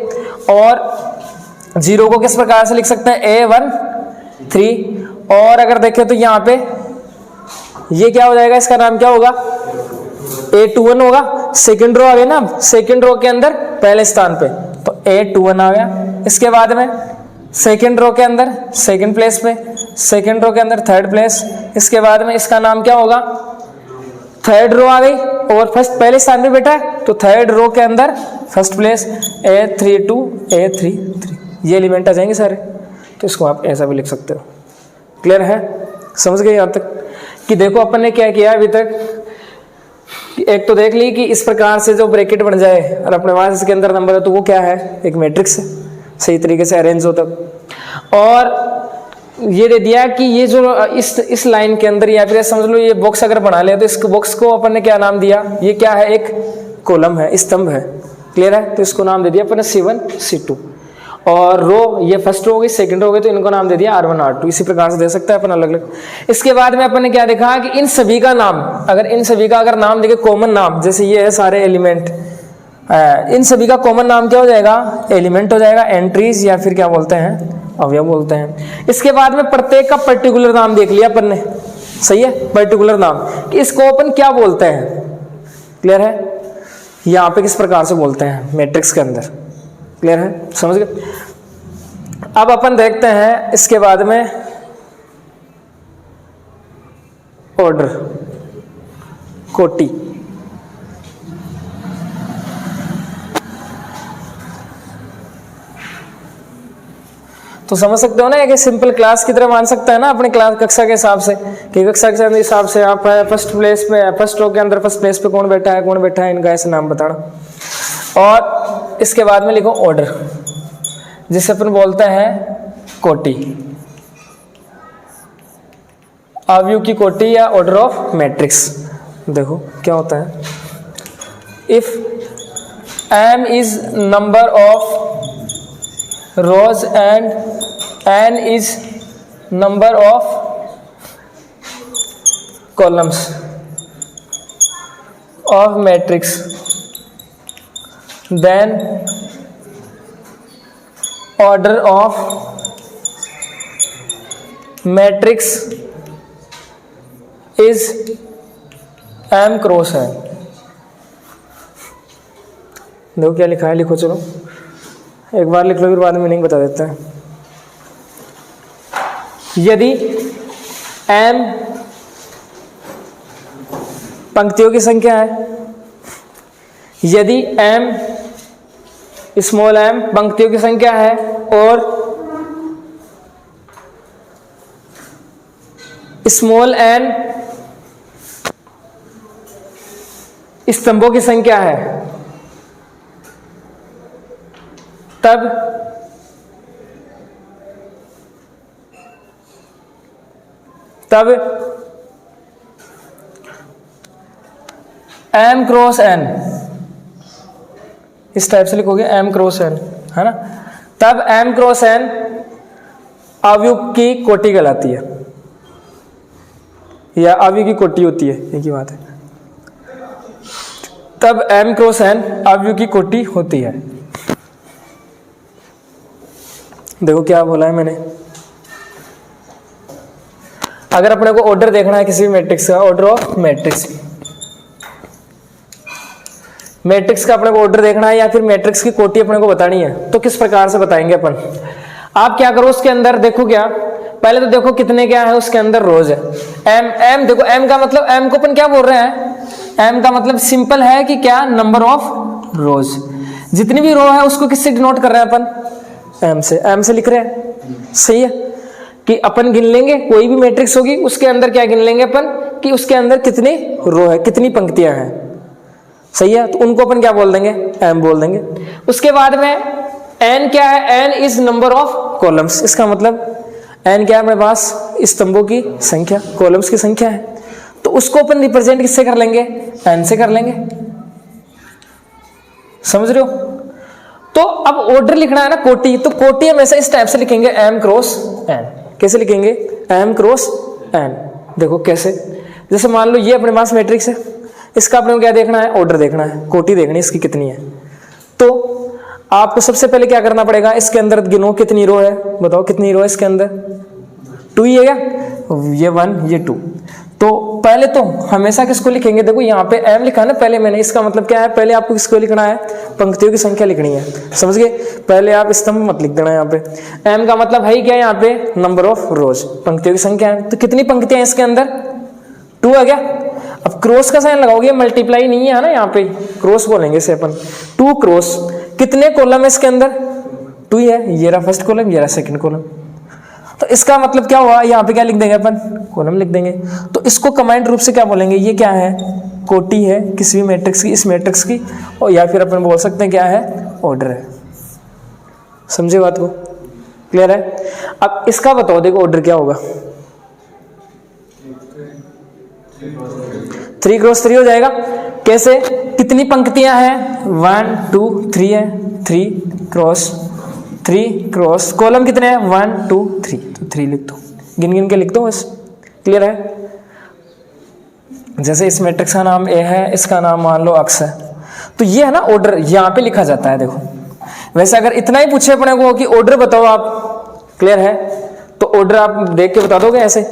और 0 को किस प्रकार से लिख सकते हैं, A13। और अगर देखें तो यहाँ पे ये क्या हो जाएगा, इसका नाम क्या होगा, A21 होगा, सेकंड रो आ गया ना, सेकंड रो के अंदर पहले स्थान पे, तो A21 आ गया। इसके बाद में सेकंड रो के अंदर सेकंड प्लेस पे, सेकंड रो के अंदर थर्ड प्लेस, इसके बाद में इसका नाम क्या होगा, थर्ड रो आ गई और फर्स्ट पहले स्थान पे बैठा है, तो थर्ड रो के अंदर फर्स्ट प्लेस, A32 A33, ये एलिमेंट आ जाएंगे सारे। तो इसको आप ऐसा भी लिख सकते हो, क्लियर है, समझ गए यहाँ तक। कि देखो अपन ने क्या किया अभी तक, एक तो देख ली कि इस प्रकार से जो ब्रैकेट बन जाए और अपने पास इसके अंदर नंबर है तो वो क्या है, एक मैट्रिक्स है, सही तरीके से अरेंज हो तब। और ये दे दिया कि ये जो इस लाइन के अंदर या फिर समझ लो ये बॉक्स अगर बना ले तो इस बॉक्स को अपन ने क्या नाम दिया, ये क्या है, एक कॉलम है, स्तंभ है, क्लियर है। तो इसको नाम दे दिया अपन ने C1 C2। और रो ये फर्स्ट रो हो गई, सेकंड हो गई, तो इनको नाम दे दिया R1 R2। इसी प्रकार से दे सकते हैं अपन अलग अलग। इसके बाद में अपन ने क्या देखा कि इन सभी का नाम, अगर इन सभी का अगर नाम देखे कॉमन नाम, जैसे ये है सारे एलिमेंट, इन सभी का कॉमन नाम क्या हो जाएगा, एलिमेंट हो जाएगा, एंट्रीज या फिर क्या बोलते हैं, अवयव बोलते हैं। इसके बाद में प्रत्येक का पर्टिकुलर नाम देख लिया अपन ने, सही है, पर्टिकुलर नाम कि इसको अपन क्या बोलते हैं, क्लियर है, यहाँ पे किस प्रकार से बोलते हैं मैट्रिक्स के अंदर, क्लियर है, समझ गए। अब अपन देखते हैं इसके बाद में ऑर्डर, कोटि। तो समझ सकते हो ना, एक सिंपल क्लास की तरह मान सकते हैं ना अपने क्लास कक्षा के हिसाब से, कि कक्षा के हिसाब से आप फर्स्ट प्लेस पे, फर्स्ट रो के अंदर फर्स्ट प्लेस पे कौन बैठा है, इनका ऐसे नाम बताना। और इसके बाद में लिखो ऑर्डर, जिसे अपन बोलते हैं कोटि, अवयव की कोटि या ऑर्डर ऑफ मैट्रिक्स। देखो क्या होता है, if m is number of rows and n is number of columns of matrix, then order of matrix is m cross n। देखो क्या लिखा है, लिखो चलो एक बार लिख लो फिर बाद में मीनिंग बता देते हैं। यदि m पंक्तियों की संख्या है, यदि m स्मॉल m पंक्तियों की संख्या है और स्मॉल n स्तंभों की संख्या है, तब m क्रॉस n, इस टाइप से लिखोगे m क्रॉस n, है ना, तब m क्रॉस n अवयव की कोटि कहलाती है, या अवयव की कोटि होती है, एक ही बात है। तब m क्रॉस n अवयव की कोटि होती है। देखो क्या बोला है मैंने, अगर अपने को ऑर्डर देखना है किसी भी मैट्रिक्स का, ऑर्डर ऑफ मैट्रिक्स का अपने को ऑर्डर देखना है, या फिर मैट्रिक्स की कोटि अपने को बतानी है, तो किस प्रकार से बताएंगे अपन। आप क्या करो, उसके अंदर देखो, क्या पहले तो देखो कितने क्या है उसके अंदर रोज है। m देखो, m का मतलब, m को अपन क्या बोल रहे हैं, m का मतलब सिंपल है कि क्या, नंबर ऑफ रोज। जितनी भी रो है उसको किससे डिनोट कर रहे हैं अपन, m से लिख रहे हैं। सही है कि अपन गिन लेंगे, कोई भी मैट्रिक्स होगी उसके अंदर क्या गिन लेंगे अपन, कि उसके अंदर कितनी रो है, कितनी पंक्तियां हैं। सही है, तो उनको अपन क्या बोल देंगे, m बोल देंगे। उसके बाद में n क्या है, n is number of columns. इसका मतलब n क्या है अपने पास, स्तंभों की संख्या, कॉलम्स की संख्या है। तो उसको अपन रिप्रेजेंट किससे कर लेंगे, n से कर लेंगे। समझ रहे हो। तो अब ऑर्डर लिखना है ना, कोटि, तो कोटि हमेशा इस टाइप से लिखेंगे, m क्रॉस n। कैसे लिखेंगे, m क्रॉस n। देखो कैसे, जैसे मान लो ये अपने पास मैट्रिक्स है, इसका अपने को क्या देखना है, ऑर्डर देखना है, कोटि देखनी है इसकी कितनी है। तो आपको सबसे पहले क्या करना पड़ेगा, इसके अंदर गिनो कितनी रो है, बताओ कितनी रो है इसके अंदर, 2 ही है क्या, ये 1 ये 2। तो पहले तो हमेशा किसको लिखेंगे, देखो यहाँ पे m लिखा है ना पहले मैंने, इसका मतलब क्या है, पहले आपको किसको लिखना है, पंक्तियों की संख्या लिखनी है। समझ गए, पहले आप स्तंभ मत लिख देना। यहाँ पे m का मतलब है क्या, यहाँ पे नंबर ऑफ रोज, पंक्तियों की संख्या है। तो कितनी पंक्तियां हैं इसके अंदर, 2 है क्या। अब क्रॉस का साइन लगाओगे, मल्टीप्लाई नहीं है ना, यहाँ पे क्रॉस बोलेंगे इसे अपन, 2 क्रॉस। कितने कॉलम है इसके अंदर, 2 ही है, ये रहा फर्स्ट कॉलम, ये रहा सेकंड कॉलम। तो इसका मतलब क्या हुआ, यहाँ पे क्या लिख देंगे अपन, कॉलम लिख देंगे। तो इसको कंबाइंड रूप से क्या बोलेंगे, ये क्या है, कोटि है किसी भी मैट्रिक्स की, इस मैट्रिक्स की, और या फिर अपन बोल सकते हैं क्या है, ऑर्डर है। समझे बात को, क्लियर है। अब इसका बताओ, देखो ऑर्डर क्या होगा, 3 क्रॉस 3 हो जाएगा। कैसे, कितनी पंक्तियां हैं, 1 2 3 है, 3 क्रॉस कॉलम कितने हैं, 1 2 3, तो 3 लिख दो, गिन गिन के लिख दो बस। क्लियर है। जैसे इस मैट्रिक्स का नाम ए है, इसका नाम मान लो अक्स है, तो ये है ना ऑर्डर, यहाँ पे लिखा जाता है। देखो वैसे अगर इतना ही पूछे अपने को कि ऑर्डर बताओ आप, क्लियर है, तो ऑर्डर आप देख के बता दोगे ऐसे।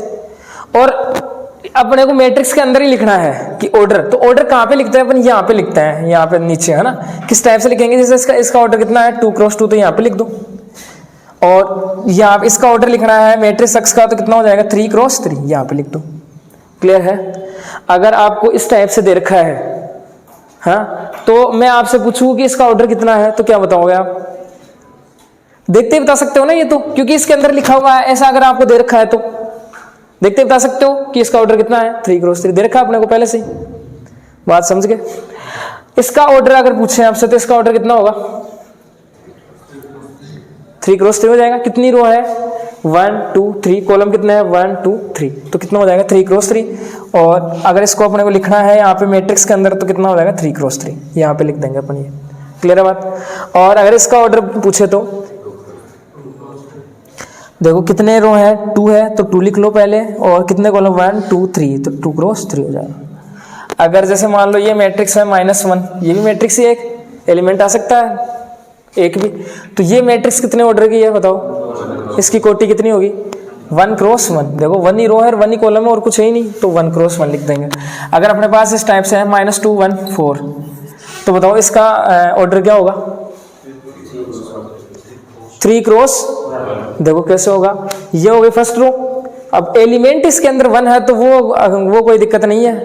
और अपने को मैट्रिक्स के अंदर ही लिखना है कि ऑर्डर, तो ऑर्डर कहाँ पे लिखते हैं अपन, यहाँ पे लिखते हैं, यहाँ पे नीचे, है ना। किस टाइप से लिखेंगे, जैसे इसका ऑर्डर कितना है, 2 क्रॉस 2, तो यहाँ पे लिख दो। और यहाँ पे इसका ऑर्डर लिखना है मैट्रिक्स अक्स का, तो कितना हो जाएगा, 3 क्रॉस 3, यहाँ पे लिख दो। क्लियर है। अगर आपको इस टाइप से दे रखा है, हाँ, तो मैं आपसे पूछूं कि इसका ऑर्डर कितना है, तो क्या बताओगे आप, देखते ही बता सकते हो ना ये तो, क्योंकि इसके अंदर लिखा हुआ है। ऐसा अगर आपको दे रखा है तो देखते बता सकते हो कि इसका ऑर्डर कितना है, 3 क्रॉस 3 दे रखा है अपने को पहले से ही। बात समझ गए। इसका ऑर्डर अगर पूछे आपसे, तो इसका ऑर्डर कितना होगा, 3 क्रॉस 3 हो जाएगा। कितनी रो है, 1 2 3, कॉलम कितने हैं, 1 2 3, तो कितना हो जाएगा, 3 क्रॉस 3। और अगर इसको अपने को लिखना है यहाँ पे मैट्रिक्स के अंदर, तो कितना हो जाएगा, 3 क्रॉस 3, यहाँ पे लिख देंगे अपन ये। क्लियर है बात। और अगर इसका ऑर्डर पूछे तो देखो कितने रो है, 2 है, तो 2 लिख लो पहले, और कितने कॉलम, 1 2 3, तो 2 क्रॉस 3 हो जाएगा। अगर जैसे मान लो ये मैट्रिक्स है -1, ये भी मैट्रिक्स ही एक एलिमेंट आ सकता है, एक भी। तो ये मैट्रिक्स कितने ऑर्डर की है बताओ, इसकी कोटि कितनी होगी 1 क्रॉस 1। देखो 1 ही रो है और 1 ही कॉलम है और कुछ है ही नहीं, तो 1 क्रॉस 1 लिख देंगे। अगर अपने पास इस टाइप से है -2 1 4, तो बताओ इसका ऑर्डर क्या होगा 3 क्रॉस। देखो कैसे होगा, ये हो गई फर्स्ट रो। अब एलिमेंट इसके अंदर 1 है तो वो कोई दिक्कत नहीं है,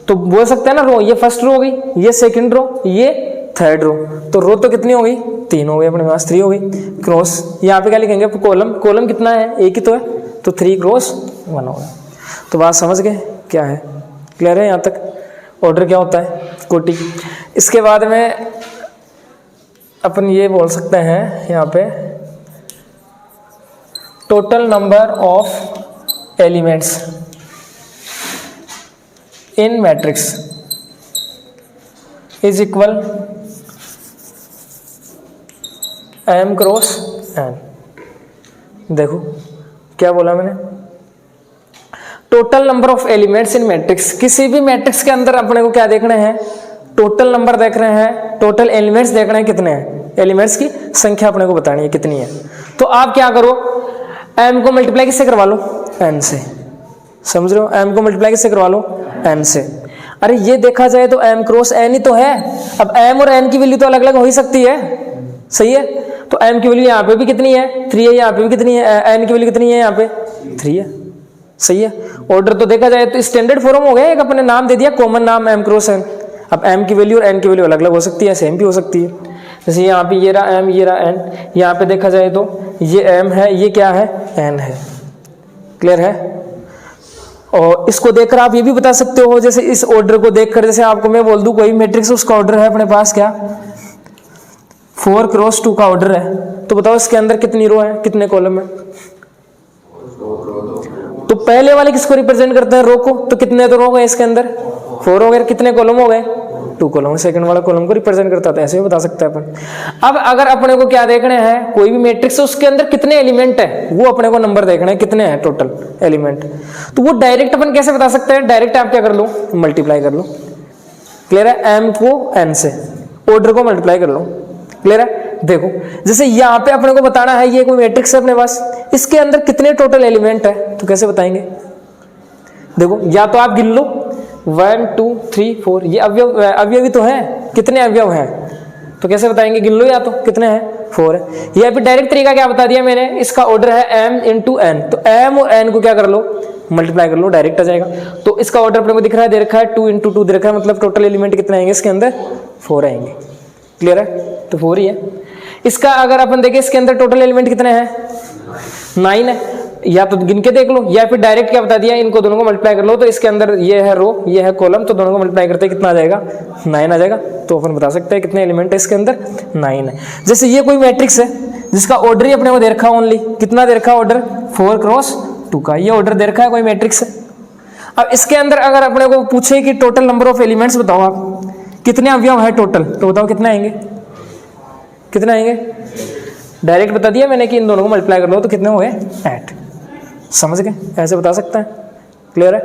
तो बोल सकते हैं ना रो ये फर्स्ट रो होगी, ये सेकंड रो, ये थर्ड रो। तो रो तो कितनी हो गई 3 हो गई अपने पास, 3 हो गई। क्रॉस यहाँ पे क्या लिखेंगे कॉलम, कॉलम कितना है एक ही तो है, तो 3 क्रॉस 1 होगा। तो बात समझ गए क्या है, क्लियर है यहाँ तक ऑर्डर क्या होता है कोटि। इसके बाद में अपन ये बोल सकते हैं यहाँ पे total number of elements in matrix is equal m cross n। देखो क्या बोला मैंने, total number of elements in matrix. किसी भी मैट्रिक्स के अंदर अपने को क्या देखना है, टोटल नंबर देख रहे हैं, टोटल एलिमेंट्स देख रहे हैं कितने हैं, एलिमेंट्स की संख्या अपने को बतानी है कितनी है। तो आप क्या करो, m को मल्टीप्लाई किससे करवा लो n से, समझ रहे हो, m को मल्टीप्लाई किससे करवा लो n से। अरे ये देखा जाए तो m क्रॉस n ही तो है। अब m और n की वैल्यू तो अलग अलग हो ही सकती है, सही है। तो m की वैल्यू यहाँ पे भी कितनी है 3 है, यहाँ पे भी कितनी है n की वैल्यू कितनी है यहाँ पे 3 है, सही है। ऑर्डर तो देखा जाए तो स्टैंडर्ड फॉर्म हो गया, एक अपने नाम दे दिया कॉमन नाम m क्रॉस n। अब m की वैल्यू और n की वैल्यू अलग अलग हो सकती है, सेम भी हो सकती है। जैसे यहाँ पे ये रहा m, ये रहा n, यहाँ पे देखा जाए तो ये m है, ये क्या है n है, क्लियर है। और इसको देखकर आप ये भी बता सकते हो, जैसे इस ऑर्डर को देखकर, जैसे आपको मैं बोल दूं कोई मैट्रिक्स उसका ऑर्डर है अपने पास क्या 4 क्रॉस 2 का ऑर्डर है, तो बताओ इसके अंदर कितनी रो है कितने कॉलम है। तो पहले वाले किसको रिप्रेजेंट करते हैं रो को, तो कितने तो रो गए इसके अंदर 4 हो गए, कितने कॉलम हो गए 2 कॉलम, सेकंड वाला कॉलम को रिप्रेजेंट करता था, ऐसे भी बता सकते हैं अपन। अब अगर अपने को क्या देखने हैं, कोई भी मैट्रिक्स है उसके अंदर कितने एलिमेंट है, वो अपने को नंबर देखना है कितने हैं टोटल एलिमेंट। तो वो डायरेक्ट अपन कैसे बता सकते हैं, डायरेक्ट आप क्या कर लो मल्टीप्लाई कर लो, क्लियर है। m को n से ऑर्डर को मल्टीप्लाई कर लो, क्लियर है। देखो जैसे यहाँ पे अपने को बताना है ये कोई मैट्रिक्स है अपने पास, इसके अंदर कितने टोटल एलिमेंट है, तो कैसे बताएंगे। देखो या तो आप गिन लो 1 2 3 4, ये अवयवी तो है, कितने अवयव हैं, तो कैसे बताएंगे गिन लो, या तो कितने हैं 4 है। या फिर डायरेक्ट तरीका क्या बता दिया मैंने, इसका ऑर्डर है m इंटू n, तो m और n को क्या कर लो मल्टीप्लाई कर लो, डायरेक्ट आ जाएगा। तो इसका ऑर्डर अपने को दिख रहा है, दे रखा है 2 इंटू 2 दे रखा है, मतलब टोटल एलिमेंट कितने आएंगे इसके अंदर 4 आएंगे, क्लियर है, तो 4 ही है। इसका अगर अपन देखें इसके अंदर टोटल एलिमेंट कितने हैं 9 है, या तो गिन के देख लो, या फिर डायरेक्ट क्या बता दिया, इनको दोनों को मल्टीप्लाई कर लो, तो इसके अंदर ये है रो ये है कॉलम, तो दोनों को मल्टीप्लाई करते कितना आ जाएगा 9 आ जाएगा। तो अपन बता सकते हैं कितने एलिमेंट है इसके अंदर 9 है। जैसे ये कोई मैट्रिक्स है जिसका ऑर्डर ही अपने को दे रखा है, ओनली कितना दे रखा है ऑर्डर 4 क्रॉस 2 का, ये ऑर्डर दे रखा है कोई मैट्रिक्स है। अब इसके अंदर अगर अपने को पूछे कि टोटल नंबर ऑफ एलिमेंट्स बताओ आप कितने अवयव है टोटल, तो बताओ कितने आएंगे, कितने आएंगे। डायरेक्ट बता दिया मैंने कि इन दोनों को मल्टीप्लाई कर लो तो कितने हो गए 8, समझ गए, ऐसे बता सकते हैं, क्लियर है।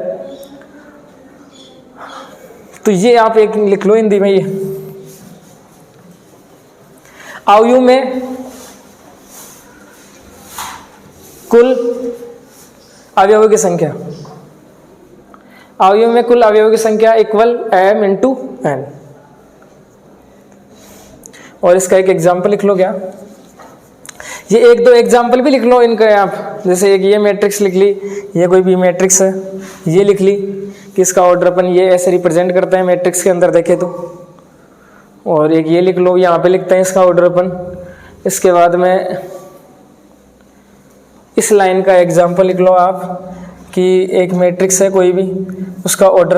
तो ये आप एक लिख लो हिंदी में, ये अवयव में कुल अवयवों की संख्या, अवयव में कुल अवयवों की संख्या इक्वल m इंटू n। और इसका एक एग्जाम्पल लिख लो क्या, ये एक दो एग्जाम्पल भी लिख लो इनका आप, जैसे एक ये मैट्रिक्स लिख ली, ये कोई भी मैट्रिक्स है, ये लिख ली कि इसका ऑर्डर अपन ये ऐसे रिप्रेजेंट करते हैं मैट्रिक्स के अंदर देखे तो। और एक ये लिख लो, यहाँ पे लिखते हैं इसका ऑर्डर अपन। इसके बाद में इस लाइन का एग्जाम्पल लिख लो आप कि एक मैट्रिक्स है कोई भी, उसका ऑर्डर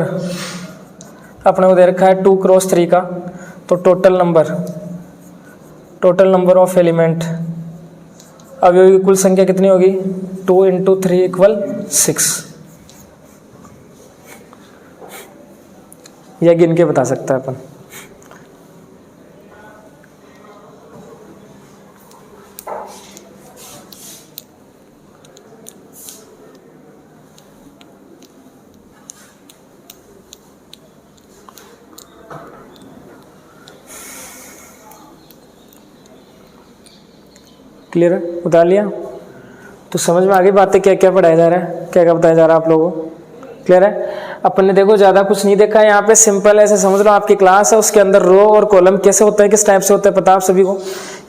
अपने को दे रखा है 2 क्रॉस 3 का, तो टोटल नंबर ऑफ एलिमेंट अवयव की कुल संख्या कितनी होगी 2 इंटू 3 इक्वल 6, यह गिन के बता सकता है अपन। क्लियर है, उतार लिया? तो समझ में आ गई बातें, क्या क्या पढ़ाया जा रहा है, क्या क्या बताया जा रहा है आप लोगों को? क्लियर है? अपन ने देखो ज़्यादा कुछ नहीं देखा यहाँ पे, सिंपल ऐसे समझ लो आपकी क्लास है, उसके अंदर रो और कॉलम कैसे होता है, किस टाइप से होता है पता आप सभी को,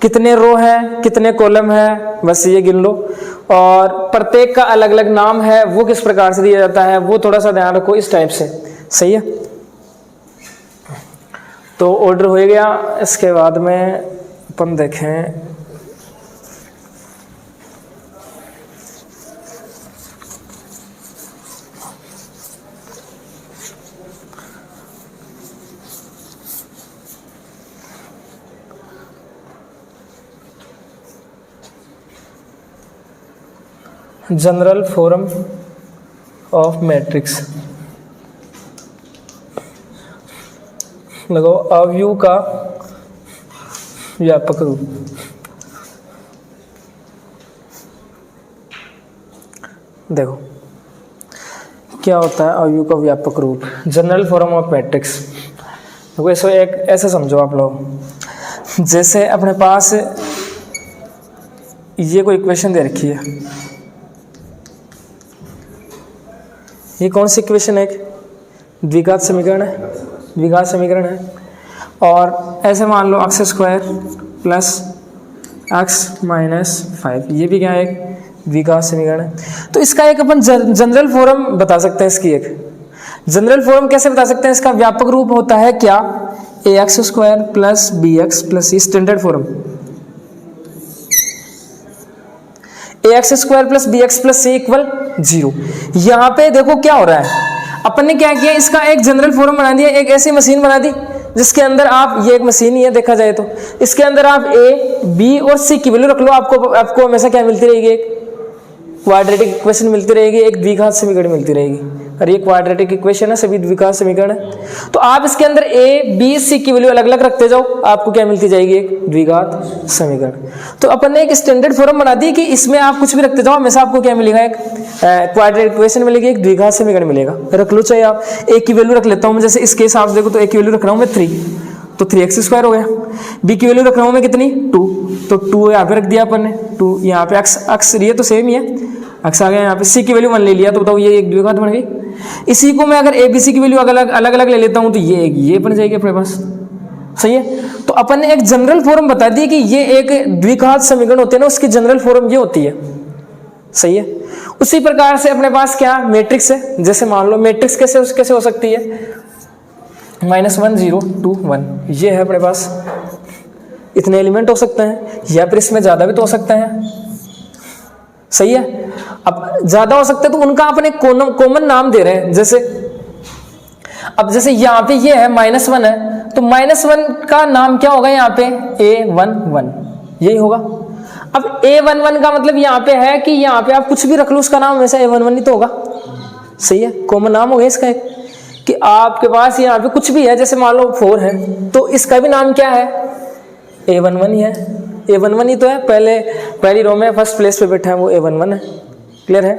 कितने रो हैं कितने कॉलम है, बस ये गिन लो, और प्रत्येक का अलग अलग नाम है, वो किस प्रकार से दिया जाता है वो थोड़ा सा ध्यान रखो, इस टाइप से। सही है? तो ऑर्डर हो गया। इसके बाद में अपन देखें जनरल फॉर्म ऑफ मैट्रिक्स। लगाओ अवयव का व्यापक रूप। देखो क्या होता है अवयव का व्यापक रूप, जनरल फॉर्म ऑफ मैट्रिक्स। देखो इसको एक ऐसे समझो आप लोग, जैसे अपने पास ये कोई इक्वेशन दे रखी है, ये कौन सी इक्वेशन है? द्विघात समीकरण है, द्विघात समीकरण है। और ऐसे मान लो x square plus x minus 5, ये भी क्या है? एक द्विघात समीकरण है। तो इसका एक अपन जनरल फॉर्म बता सकते हैं, इसकी एक जनरल फॉर्म कैसे बता सकते हैं? इसका व्यापक रूप होता है क्या? ax square plus bx plus c, standard form ax square plus bx plus c equal 0। यहाँ पे देखो क्या हो रहा है, अपन ने क्या किया, इसका एक जनरल फॉर्म बना दिया, एक ऐसी मशीन बना दी जिसके अंदर आप, ये एक मशीन ही है देखा जाए तो, इसके अंदर आप a, b और c की वैल्यू रख लो, आपको हमेशा क्या मिलती रहेगी? एक क्वाड्रेटिक इक्वेशन मिलती रहेगी, एक द्विघात समीकरण मिलती रहेगी। और ये क्वाड्रेटिक इक्वेशन है, सभी द्विघात समीकरण है। तो आप इसके अंदर a, b, c की वैल्यू अलग अलग रखते जाओ, आपको क्या मिलती जाएगी? एक द्विघात समीकरण। तो अपन ने एक स्टैंडर्ड फॉर्म बना दी कि इसमें आप कुछ भी रखते जाओ, हमेशा आपको क्या मिलेगा? एक क्वाड्रेटिक इक्वेशन मिलेगी, एक द्विघात समीकरण मिलेगा। रख लो, चाहे आप a की वैल्यू रख लेता हूँ मैं, जैसे इसके हिसाब से देखो तो a की वैल्यू रख रहा हूँ मैं 3, तो 3x स्क्वायर हो गया। b की वैल्यू रख रहा हूँ मैं कितनी? 2, तो 2 यहाँ पे रख दिया अपन ने, 2 यहाँ पे x ये तो सेम ही है, x आ गया यहाँ पे। c की वैल्यू 1 ले लिया, तो बताओ ये एक द्विघात बन गई। इसी को मैं अगर a b c की वैल्यू अलग अलग ले लेता हूँ तो ये बन जाएगी अपने पास। सही है? तो अपन ने एक जनरल फॉर्म बता दी कि ये एक द्विघात समीकरण होते हैं ना, उसकी जनरल फॉर्म ये होती है। सही है? उसी प्रकार से अपने पास क्या मैट्रिक्स है, जैसे मान लो मैट्रिक्स कैसे हो सकती है? -1 0 2 1, ये है अपने पास, इतने एलिमेंट हो सकते हैं, या फिर इसमें ज्यादा भी तो हो सकते हैं। सही है? अब ज्यादा हो सकते हैं तो उनका अपन एक कॉमन नाम दे रहे हैं। जैसे यहाँ पे ये है -1 है, तो -1 का नाम क्या होगा? यहाँ पे a11, यही होगा। अब a11 का मतलब यहाँ पे है कि यहाँ पे आप कुछ भी रख लो, उसका नाम वैसा a11 ही तो होगा। सही है? कॉमन नाम हो गया इसका एक, कि आपके पास यहाँ पे कुछ भी है, जैसे मान लो 4 है, तो इसका भी नाम क्या है? a11 ही है, a11 ही तो है, पहली रो में फर्स्ट प्लेस पे बैठा है वो a11 है। क्लियर है?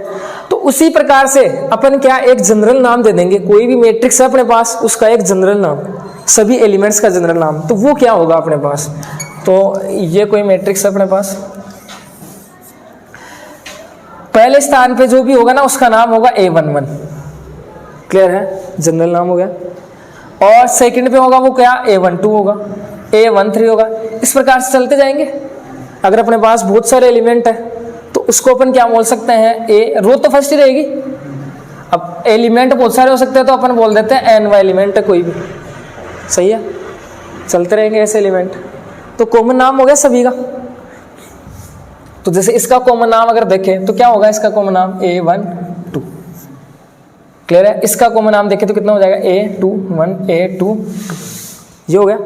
तो उसी प्रकार से अपन क्या एक जनरल नाम दे देंगे, कोई भी मैट्रिक्स है अपने पास उसका एक जनरल नाम, सभी एलिमेंट्स का जनरल नाम, तो वो क्या होगा अपने पास? तो ये कोई मैट्रिक्स है अपने पास, पहले स्थान पे जो भी होगा ना उसका नाम होगा a11। क्लियर है? जनरल नाम हो गया। और सेकंड पे होगा वो क्या? a12 होगा, a13 होगा, इस प्रकार से चलते जाएंगे। अगर अपने पास बहुत सारे एलिमेंट है तो उसको अपन क्या बोल सकते हैं? रो तो फर्स्ट ही रहेगी। अब एलिमेंट बहुत सारे हो सकते हैं तो अपन बोल देते हैं n एलिमेंट है कोई भी। सही है? चलते रहेंगे ऐसे एलिमेंट। तो कॉमन नाम हो गया सभी का। तो जैसे इसका कॉमन नाम अगर देखें तो क्या होगा? इसका कॉमन नाम a12। क्लियर है? इसका कॉमन नाम देखें तो कितना हो जाएगा? a21 a22, ये हो गया।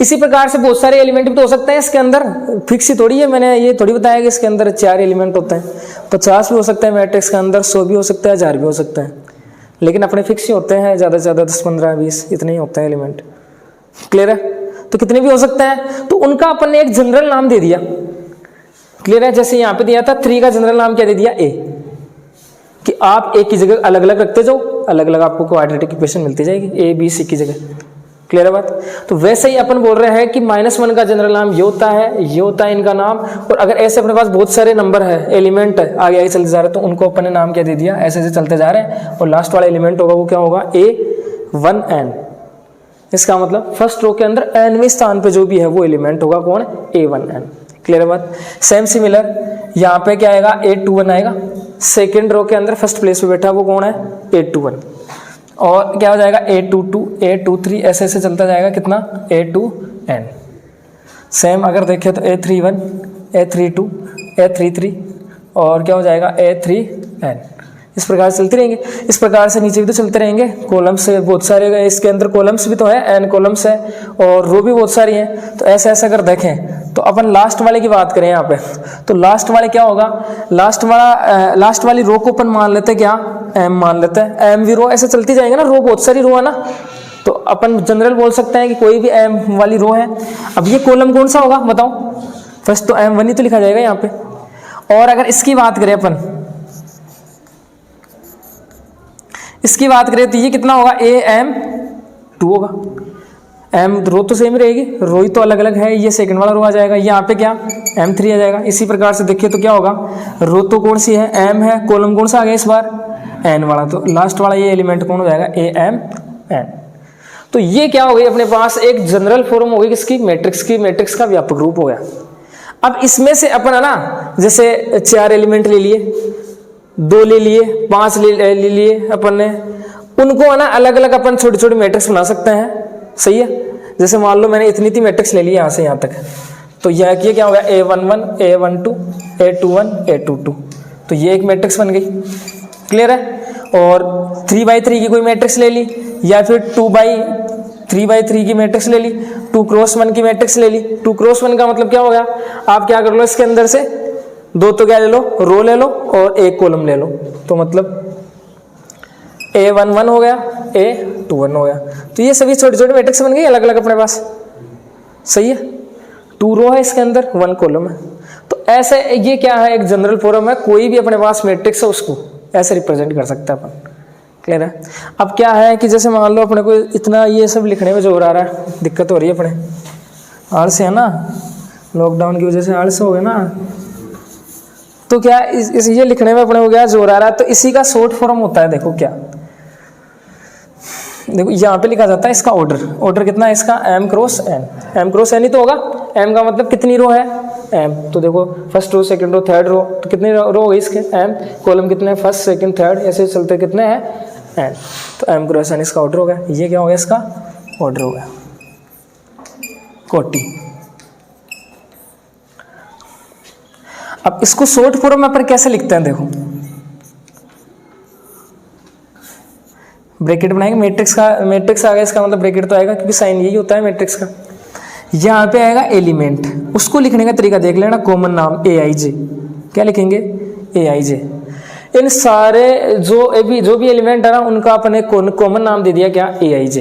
इसी प्रकार से बहुत सारे एलिमेंट भी तो हो सकते हैं इसके अंदर, फिक्स ही थोड़ी है, मैंने ये थोड़ी बताया कि इसके अंदर 4 एलिमेंट होते हैं। 50 भी हो सकते हैं मैट्रिक्स के अंदर, 100 भी हो सकता है, 1000 भी हो सकता है, लेकिन अपने फिक्स ही होते हैं, ज़्यादा से ज़्यादा 10 15 20 इतने ही होते हैं एलिमेंट। क्लियर है? तो कितने भी हो सकते हैं, तो उनका अपन ने एक जनरल नाम दे दिया। क्लियर है? जैसे यहाँ पे दिया था 3 का जनरल नाम क्या दे दिया? a, कि आप एक की जगह अलग अलग रखते जाओ, अलग अलग आपको क्वाड्रेटिक इक्वेशन मिलती जाएगी a b c की जगह। क्लियर है बात। तो वैसे ही अपन बोल रहे हैं कि -1 का जनरल नाम ये होता है, ये होता है इनका नाम। और अगर ऐसे अपने पास बहुत सारे नंबर है, एलिमेंट आगे आगे चलते जा रहे हैं, तो उनको अपन ने नाम क्या दे दिया, ऐसे ऐसे चलते जा रहे हैं। और लास्ट वाला एलिमेंट होगा वो क्या होगा, A1n। इसका मतलब फर्स्ट रो के अंदर nवें स्थान पे जो भी है वो एलिमेंट होगा कौन, A1n। क्लियर है बात। सेम सिमिलर यहाँ पे क्या आएगा, A21 आएगा। सेकेंड रो के अंदर फर्स्ट प्लेस पे बैठा वो कौन है, A21। और क्या हो जाएगा, A22, A23, ऐसे ऐसे चलता जाएगा कितना, A2n। सेम अगर देखें तो A31, A32, A33 और क्या हो जाएगा, A3n। इस प्रकार से चलते रहेंगे। इस प्रकार से नीचे भी तो चलते रहेंगे, कॉलम्स से बहुत सारे, इसके अंदर कॉलम्स भी तो है, n कॉलम्स है और रो भी बहुत सारी हैं। तो ऐसे ऐसे अगर देखें तो अपन लास्ट वाले की बात करें यहाँ पे, तो लास्ट वाले क्या होगा, लास्ट वाली रो को अपन मान लेते हैं क्या, m मान लेते हैं। m भी रो ऐसे चलती जाएंगे ना, रो बहुत सारी रो है ना, तो अपन जनरल बोल सकते हैं कि कोई भी m वाली रो है। अब ये कॉलम कौन सा होगा बताओ, फर्स्ट तो m1 ही तो लिखा जाएगा यहाँ पे। और अगर इसकी बात करें अपन, इसकी बात करें तो ये कितना होगा, AM2 होगा। m रो तो सेम रहेगी, रो ही तो अलग अलग है, ये सेकंड वाला रो आ जाएगा, यहाँ पे क्या M3 आ जाएगा। इसी प्रकार से देखिए तो क्या होगा, रो तो कौन सी है, m है, कॉलम कौन सा आ गया इस बार, n वाला, तो लास्ट वाला ये एलिमेंट कौन हो जाएगा, AMn। तो ये क्या हो गई अपने पास, एक जनरल फॉर्म हो गई किसकी, मैट्रिक्स की, मैट्रिक्स का व्यापक रूप हो गया। अब इसमें से अपन है ना, जैसे 4 एलिमेंट ले लिए, 2 ले लिए, 5 ले लिए अपन ने, उनको है ना अलग अलग अपन छोटे छोटे मैट्रिक्स बना सकते हैं। सही है, जैसे मान लो मैंने इतनी मैट्रिक्स ले ली यहाँ से यहाँ तक, तो यह क्या हो गया, A11, A12, A21, A22, तो ये एक मैट्रिक्स बन गई। क्लियर है। और 3x3 की कोई मैट्रिक्स ले ली, या फिर 3x3 की मैट्रिक्स ले ली, 2x1 की मैट्रिक्स ले ली। 2x1 का मतलब क्या हो गया, आप क्या कर लो, इसके अंदर से 2 तो क्या ले लो, रो ले लो और 1 कॉलम ले लो, तो मतलब A11 हो गया, A21 हो गया। तो ये सभी छोटे छोटे मैट्रिक्स बन गई अलग अलग अपने पास। सही है, 2 रो है इसके अंदर, 1 कॉलम है। तो ऐसे ये क्या है, एक जनरल फॉर्म है, कोई भी अपने पास मैट्रिक्स है उसको ऐसे रिप्रेजेंट कर सकता है अपन। क्लियर है। अब क्या है कि जैसे मान लो अपने को इतना ये सब लिखने में जोर आ रहा है, दिक्कत हो रही है, अपने आलस है ना, लॉकडाउन की वजह से आलस हो गया ना, तो क्या इस ये लिखने में अपने को क्या जोर आ रहा है, तो इसी का शॉर्ट फॉर्म होता है। देखो क्या, देखो यहाँ पे लिखा जाता है इसका ऑर्डर कितना है इसका, m क्रॉस n ही तो होगा। m का मतलब कितनी रो है, m, तो देखो first row, second row, third row, तो कितनी रो हो गई इसके, m, कॉलम कितने हैं, फर्स्ट सेकंड थर्ड, ऐसे चलते कितने हैं, n, तो m क्रॉस n इसका ऑर्डर हो गया। ये क्या हो गया, इसका ऑर्डर हो गया, कोटि। अब इसको शॉर्ट फॉर्म में अपन कैसे लिखते हैं, देखो ब्रैकेट बनाएंगे, मैट्रिक्स आ गया, इसका मतलब ब्रैकेट तो आएगा क्योंकि साइन यही होता है मैट्रिक्स का। यहाँ पे आएगा एलिमेंट, उसको लिखने का तरीका देख लेना, कॉमन नाम Aij, क्या लिखेंगे, Aij। इन सारे जो भी एलिमेंट है ना, उनका अपने कॉमन नाम दे दिया क्या, Aij।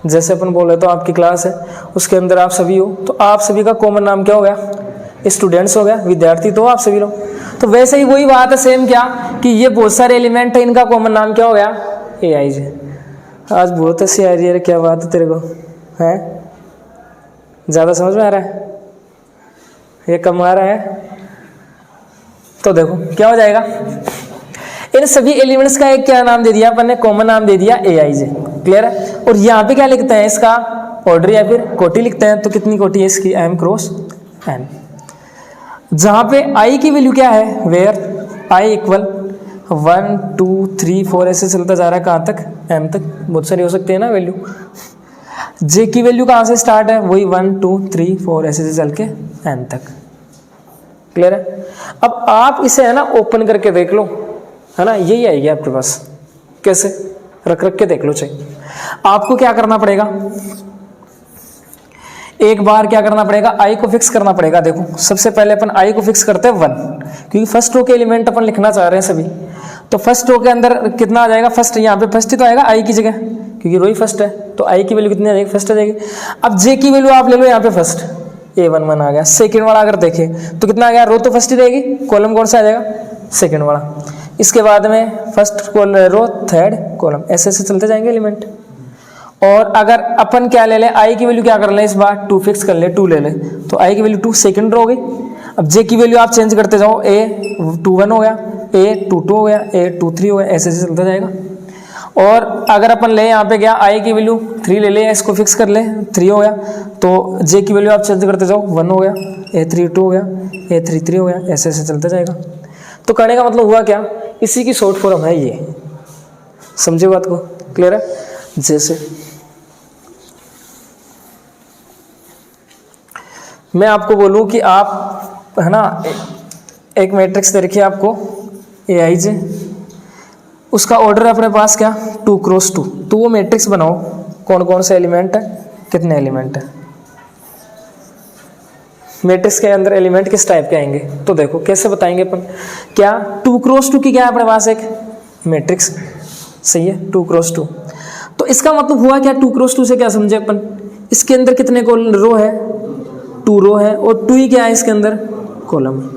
जैसे अपन बोले तो आपकी क्लास है, उसके अंदर आप सभी हो, तो आप सभी का कॉमन नाम क्या हो गया, स्टूडेंट्स हो गया, विद्यार्थी तो आप सभी लोग। तो वैसे ही वही बात है सेम, क्या कि ये बहुत सारे एलिमेंट है, इनका कॉमन नाम क्या हो गया, Aij। आज बहुत अच्छी आ रही है, क्या बात है तेरे को, है ज़्यादा समझ में आ रहा है, ये कम आ रहा है, तो देखो क्या हो जाएगा, इन सभी एलिमेंट्स का एक क्या नाम दे दिया अपन ने, कॉमन नाम दे दिया Aij। क्लियर है। और यहाँ पे क्या लिखते हैं, इसका ऑर्डर या फिर कोटि लिखते हैं, तो कितनी कोटि है इसकी, m क्रॉस n। जहाँ पे i की वैल्यू क्या है, वेयर i इक्वल 1 2 3 4 ऐसे चलता जा रहा है, कहाँ तक, m तक, बहुत सारी हो सकती है ना वैल्यू। j की वैल्यू कहाँ से स्टार्ट है, वही 1 2 3 4 ऐसे चल के n तक। क्लियर है। अब आप इसे है ना ओपन करके देख लो, है ना, यही आएगी आपके पास, कैसे रख के देख लो। चाहिए आपको क्या करना पड़ेगा, एक बार क्या करना पड़ेगा, i को फिक्स करना पड़ेगा। देखो सबसे पहले अपन i को फिक्स करते हैं 1, क्योंकि फर्स्ट रो के एलिमेंट अपन लिखना चाह रहे हैं सभी। तो फर्स्ट रो के अंदर कितना आ जाएगा, फर्स्ट, यहाँ पे फर्स्ट ही तो आएगा i की जगह, क्योंकि रो ही फर्स्ट है, तो i की वैल्यू कितनी आ जाएगी, फर्स्ट आ जाएगी। अब j की वैल्यू आप ले लो, यहाँ पे फर्स्ट A11 आ गया। सेकेंड वाला अगर देखें तो कितना आ गया, रो तो फर्स्ट ही रहेगी, कॉलम कौन सा आ जाएगा, सेकेंड वाला। इसके बाद में फर्स्ट रो, थर्ड कॉलम, ऐसे ऐसे चलते जाएंगे एलिमेंट। और अगर अपन क्या ले लें, आई की वैल्यू क्या कर लें, इस बार 2 फिक्स कर ले, 2 ले लें, तो आई की वैल्यू 2 सेकंड रो हो गई। अब जे की वैल्यू आप चेंज करते जाओ, ए 2 1 हो गया, ए 2 2 हो गया, ए 2 3 हो गया, ऐसे ऐसे चलता जाएगा। और अगर अपन ले यहाँ पे क्या, आई की वैल्यू 3 ले ले, इसको फिक्स कर ले, 3 हो गया, तो जे की वैल्यू आप चेंज करते जाओ, 1 हो गया, ए 3 2 हो गया, ए 3 3 हो गया, ऐसे ऐसे चलता जाएगा। तो कहने का मतलब हुआ क्या, इसी की शॉर्ट फॉर्म है ये, समझे बात को, क्लियर है। जैसे मैं आपको बोलूं कि आप है ना, एक मैट्रिक्स दे रखी है आपको ए आई जे, उसका ऑर्डर है अपने पास क्या 2 क्रॉस 2, तो वो मैट्रिक्स बनाओ, कौन कौन से एलिमेंट है, कितने एलिमेंट है, मैट्रिक्स के अंदर एलिमेंट किस टाइप के आएंगे। तो देखो कैसे बताएंगे अपन, क्या 2 क्रॉस 2 की क्या है अपने पास एक मैट्रिक्स, सही है 2 क्रॉस 2। तो इसका मतलब हुआ क्या, 2 क्रॉस 2 से क्या समझे अपन, इसके अंदर कितने रो है, 2 रो है, और 2 ही क्या है इसके अंदर कॉलम है।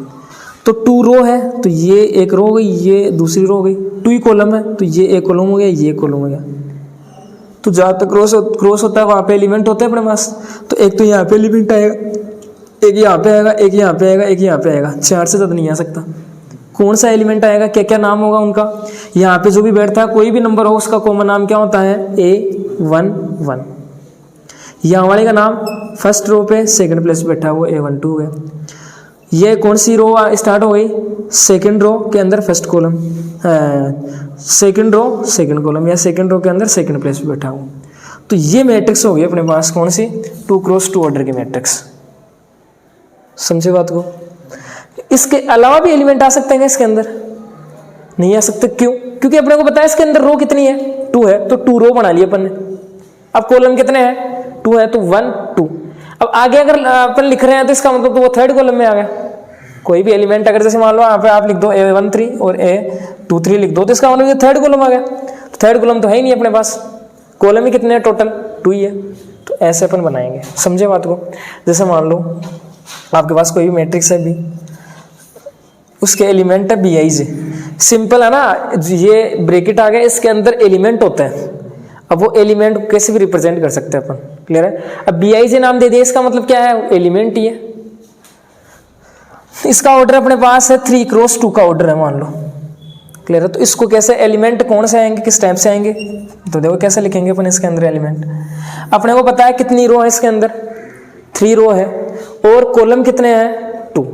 तो 2 रो है तो ये एक रो हो गई, ये दूसरी रो हो गई, 2 ही कॉलम है तो ये एक कॉलम हो गया, ये कॉलम हो गया। तो जहाँ तक क्रॉस होता है वहाँ पे एलिमेंट होते हैं अपने पास, तो एक तो यहाँ पे एलिमेंट आएगा, एक यहाँ पे आएगा, एक यहाँ पे आएगा, एक यहाँ पे आएगा, 4 से ज़्यादा नहीं आ सकता। कौन सा एलिमेंट आएगा, क्या क्या नाम होगा उनका, यहाँ पे जो भी बैठता है कोई भी नंबर हो उसका कॉमन नाम क्या होता है, A1 1। यहाँ वाले का नाम फर्स्ट रो पे सेकंड प्लेस पे बैठा है वो A1 2 है। ये कौन सी रो स्टार्ट हो गई, सेकंड रो के अंदर first column, second row second column, या सेकंड रो के अंदर सेकंड प्लेस पे बैठा हूँ। तो ये मैट्रिक्स हो गई अपने पास कौन सी, 2 क्रॉस 2 ऑर्डर की मैट्रिक्स, समझे बात को। इसके अलावा भी एलिमेंट आ सकते हैं इसके अंदर, नहीं आ सकते, क्यों, क्योंकि अपने को पता है इसके अंदर रो कितनी है, 2 है, तो 2 रो बना लिए अपन ने। अब कॉलम कितने हैं, 2 है, तो 1 2। अब आगे अगर अपन लिख रहे हैं तो इसका मतलब तो वो थर्ड कॉलम में आ गया। कोई भी एलिमेंट अगर जैसे मान लो यहाँ पे आप लिख दो A1 3 और A2 3 लिख दो, तो इसका मतलब ये थर्ड कॉलम आ गया। तो थर्ड कॉलम तो है ही नहीं अपने पास, कॉलम ही कितने हैं टोटल, 2 ही है। तो ऐसे अपन बनाएंगे, समझे बात को। जैसे मान लो आपके पास कोई भी मैट्रिक्स है भी, उसके एलिमेंट है BIJ, सिंपल है ना, ये ब्रैकेट आ गया, इसके अंदर एलिमेंट होते हैं। अब वो एलिमेंट को कैसे भी रिप्रेजेंट कर सकते हैं अपन, क्लियर है। अब BIJ नाम दे दिया, इसका मतलब क्या है, एलिमेंट ही है। इसका ऑर्डर अपने पास है 3 क्रॉस 2 का ऑर्डर है मान लो, क्लियर है। तो इसको कैसे एलिमेंट कौन से आएंगे, किस टाइप से आएंगे, तो देखो कैसे लिखेंगे अपन इसके अंदर एलिमेंट। अपने को पता है कितनी रो है इसके अंदर, 3 रो है, और कॉलम कितने हैं 2,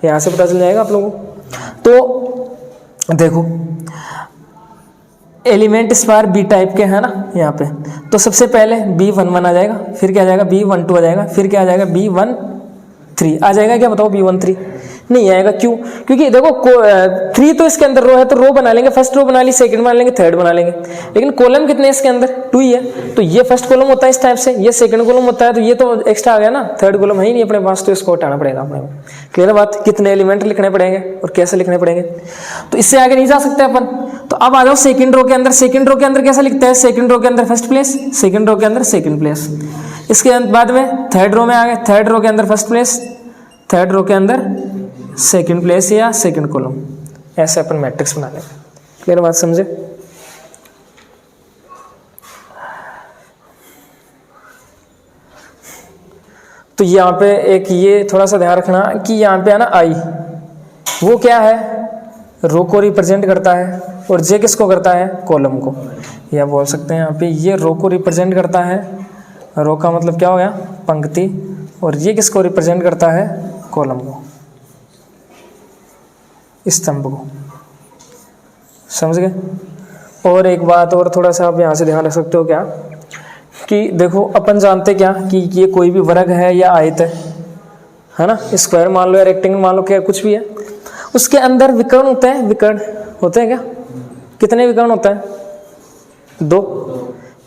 यहां से पता चल जाएगा आप लोगों को। तो देखो एलिमेंट इस बार बी टाइप के है ना यहाँ पे, तो सबसे पहले B1 1 आ जाएगा, फिर क्या आ जाएगा B1 2 आ जाएगा, फिर क्या आ जाएगा B1 3 आ जाएगा। क्या बताओ B1 3 नहीं आएगा, क्यों, क्योंकि देखो 3 तो इसके अंदर रो है, तो रो बना लेंगे, फर्स्ट रो बना ली, सेकंड बना लेंगे, थर्ड बना लेंगे, लेकिन कॉलम कितने इसके अंदर 2 ही है। तो ये फर्स्ट कॉलम होता है इस टाइप से, ये सेकंड कॉलम होता है, तो ये तो एक्स्ट्रा आ गया ना, थर्ड कॉलम है ही नहीं अपने पास, तो इसको हटाना पड़ेगा अपने को, क्लियर बात। कितने एलिमेंट लिखने पड़ेंगे और कैसे लिखने पड़ेंगे, तो इससे आगे नहीं जा सकते अपन। तो अब आ जाओ सेकंड रो के अंदर, सेकंड रो के अंदर कैसे लिखते हैं, सेकंड रो के अंदर फर्स्ट प्लेस, सेकंड रो के अंदर सेकंड प्लेस, इसके बाद में थर्ड रो में आ गए, थर्ड रो के अंदर फर्स्ट प्लेस, थर्ड रो के अंदर सेकंड प्लेस या सेकंड कॉलम, ऐसे अपन मैट्रिक्स बना लेंगे, क्लियर बात, समझे। तो यहाँ पे एक ये थोड़ा सा ध्यान रखना कि यहाँ पे है ना आई, वो क्या है, रो को रिप्रेजेंट करता है, और जे किसको करता है, कॉलम को। या बोल सकते हैं यहाँ पे ये रो को रिप्रेजेंट करता है, रो का मतलब क्या हो गया, पंक्ति, और ये किसको रिप्रेजेंट करता है, कॉलम को, स्तंभ को, समझ गए। और एक बात और थोड़ा सा आप यहाँ से ध्यान रख सकते हो क्या, कि देखो अपन जानते क्या कि ये कोई भी वर्ग है या आयत है ना, स्क्वायर मान लो या रेक्टेंगल मान लो, क्या कुछ भी है, उसके अंदर विकर्ण होते हैं, विकर्ण होते हैं क्या, कितने विकर्ण होता है, 2।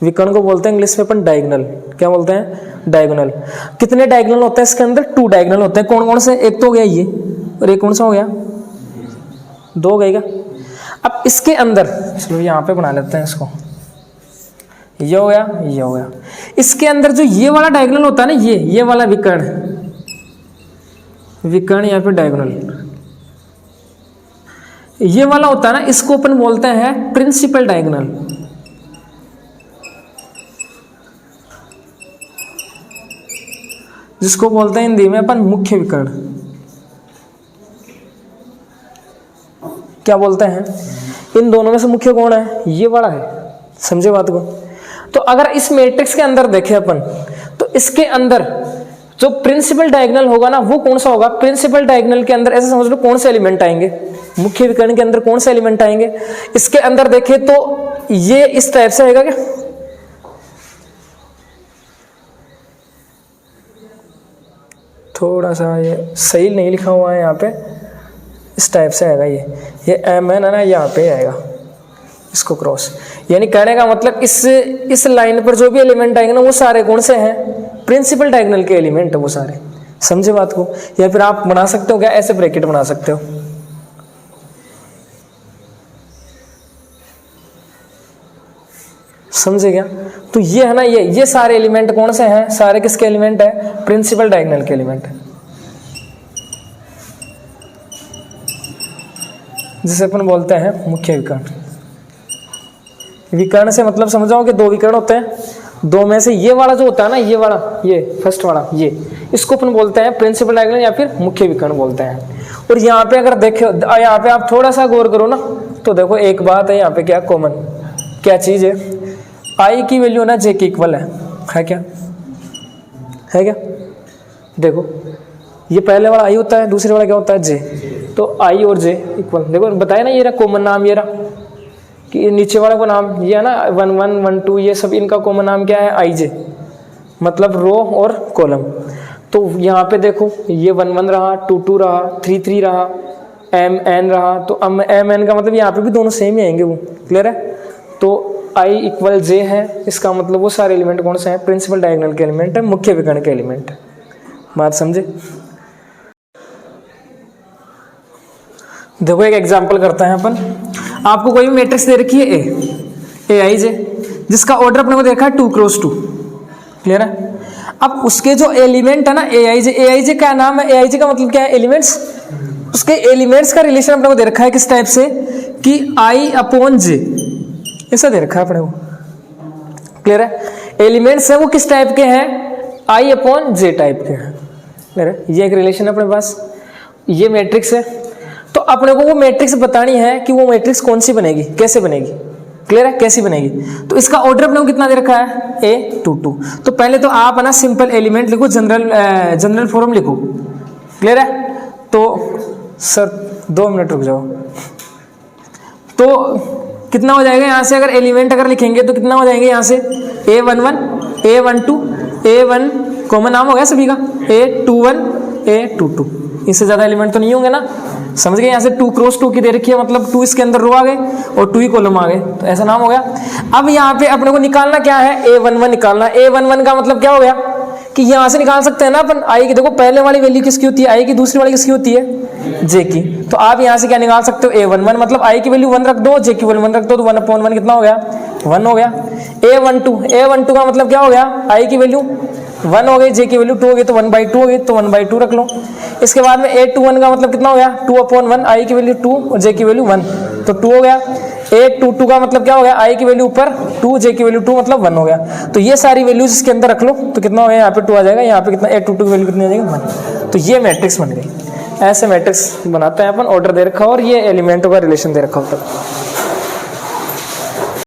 विकर्ण को बोलते हैं इंग्लिश में अपन डायगोनल, क्या बोलते हैं, डायगोनल। कितने डायगोनल होते हैं इसके अंदर, 2 डायगोनल होते हैं। कौन कौन से, एक तो हो गया ये, और एक कौन सा हो गया, 2 हो गएगा। अब इसके अंदर चलो यहाँ पे बना लेते हैं इसको, ये हो गया, ये हो गया। इसके अंदर जो ये वाला डायगोनल होता है ना, ये वाला विकर्ण, विकर्ण यहाँ पे डायगोनल, ये वाला होता है ना, इसको अपन बोलते हैं प्रिंसिपल डायगोनल। जिसको बोलते हैं हिंदी में अपन मुख्य विकर्ण। क्या बोलते हैं? इन दोनों में से मुख्य कौन है? ये वाला है। समझे बात को? तो अगर इस मैट्रिक्स के अंदर देखें अपन, तो इसके अंदर जो प्रिंसिपल डायगोनल होगा ना, वो कौन सा होगा? प्रिंसिपल डायगोनल के अंदर ऐसे समझ लो कौन से एलिमेंट आएंगे, मुख्य विकर्ण के अंदर कौन से एलिमेंट आएंगे? इसके अंदर देखें तो ये इस टाइप से आएगा क्या? थोड़ा सा ये सही नहीं लिखा हुआ है यहाँ पे, इस टाइप से आएगा ये एम है ना, यहाँ पे आएगा इसको क्रॉस। यानी कहने का मतलब इस लाइन पर जो भी एलिमेंट आएंगे ना, वो सारे कौन से हैं? प्रिंसिपल डायगोनल के एलिमेंट है वो सारे। समझे बात को? या फिर आप बना सकते हो क्या, ऐसे ब्रैकेट बना सकते हो। समझे क्या? तो ये है ना, ये सारे एलिमेंट कौन से हैं? सारे किसके एलिमेंट है? प्रिंसिपल डायगोनल के एलिमेंट है, जिसे अपन बोलते हैं मुख्य विकर्ण। विकर्ण से मतलब समझाओ कि दो विकर्ण होते हैं, दो में से ये वाला जो होता है ना, ये वाला, ये फर्स्ट वाला, ये इसको अपन बोलते हैं प्रिंसिपल डायगोनल या फिर मुख्य विकर्ण बोलते हैं। और यहाँ पे अगर देखो, यहाँ पे आप थोड़ा सा गौर करो ना, तो देखो एक बात है यहाँ पे, क्या कॉमन, क्या चीज है? आई की वैल्यू ना जे के इक्वल है क्या? है क्या? देखो ये पहले वाला आई होता है, दूसरे वाला क्या होता है? जे। तो आई और जे इक्वल, देखो बताया ना, ये रहा कॉमन नाम, ये रहा कि नीचे वाला को नाम ये है ना 1 1 1 2, ये सब इनका कॉमन नाम क्या है? आई जे, मतलब रो और कॉलम। तो यहाँ पे देखो ये 1 1 रहा, 2 2 रहा, 3 3 रहा, एम एन रहा। तो एम एन का मतलब यहाँ पे भी दोनों सेम ही आएंगे, वो क्लियर है? तो आई इक्वल जे है, इसका मतलब वो सारे एलिमेंट कौन से हैं? प्रिंसिपल डायगोनल के एलिमेंट है, मुख्य विकर्ण के एलिमेंट है। बात समझे? देखो एक एग्जांपल करते हैं अपन। आपको कोई भी मैट्रिक्स दे रखी है ए आई जे, जिसका ऑर्डर अपने को देखा है 2 क्रॉस 2, क्लियर है? अब उसके जो एलिमेंट है ना ए आई जे का नाम है, ए आई जे का मतलब क्या है? एलिमेंट्स। उसके एलिमेंट्स का रिलेशन अपने को दे रखा है किस टाइप से कि आई अपॉन जे, ऐसा दे रखा है अपने को, क्लियर है? एलिमेंट्स है वो किस टाइप के हैं? आई अपॉन जे टाइप के हैं, क्लियर है? ये एक रिलेशन है अपने पास, ये मैट्रिक्स है। तो अपने को वो मैट्रिक्स बतानी है कि वो मैट्रिक्स कौन सी बनेगी, कैसे बनेगी, क्लियर है? कैसी बनेगी? तो इसका ऑर्डर अपने को कितना दे रखा है? ए 2 2। तो पहले तो आप है ना सिंपल एलिमेंट लिखो, जनरल फॉर्म लिखो, क्लियर है? तो सर 2 मिनट रुक जाओ। तो कितना हो जाएगा यहाँ से? अगर एलिमेंट अगर लिखेंगे तो कितना हो जाएंगे यहाँ से? A11 A12 A1 कॉमन नाम हो गया सभी का, A21 A22, इससे ज्यादा एलिमेंट तो नहीं होंगे ना। समझ गए? यहाँ से 2 क्रॉस 2 की दे रखी है, मतलब 2 इसके अंदर रो आ गए और 2 ही कॉलम आ गए, तो ऐसा नाम हो गया। अब यहाँ पे अपने को निकालना क्या है? A11 निकालना। A11 का मतलब क्या हो गया कि यहाँ से निकाल सकते हैं ना अपन आई की। देखो पहले वाली वैल्यू किसकी होती है? आई की। दूसरी वाली किसकी होती है? जे की। तो आप यहाँ से क्या निकाल सकते हो? A11 मतलब आई की वैल्यू 1 रख दो, जे की वैल्यू 1 रख दो, तो 1/1 कितना हो गया? 1 हो गया। A12 का मतलब क्या हो गया? आई की वैल्यू 1 हो गई, जे की वैल्यू 2 हो गई, तो 1/2 हो गई, तो 1/2 रख लो। इसके बाद में A21 का मतलब कितना हो गया? 2/1, आई की वैल्यू 2 और जे की वैल्यू 1, तो 2 हो गया। A22 का मतलब क्या हो गया? आई की वैल्यू ऊपर 2, जे की वैल्यू 2 मतलब 1 हो गया। तो ये सारी वैल्यूज इसके अंदर रख लो, तो कितना हो गया? यहाँ पे 2 आ जाएगा, यहाँ पे कितना? A22 की वैल्यू कितनी आ जाएगी? 1। तो ये मैट्रिक्स बन गई। ऐसे मैट्रिक्स बनाते हैं अपन, ऑर्डर दे रखा हो और ये एलिमेंटों का रिलेशन दे रखा होता है।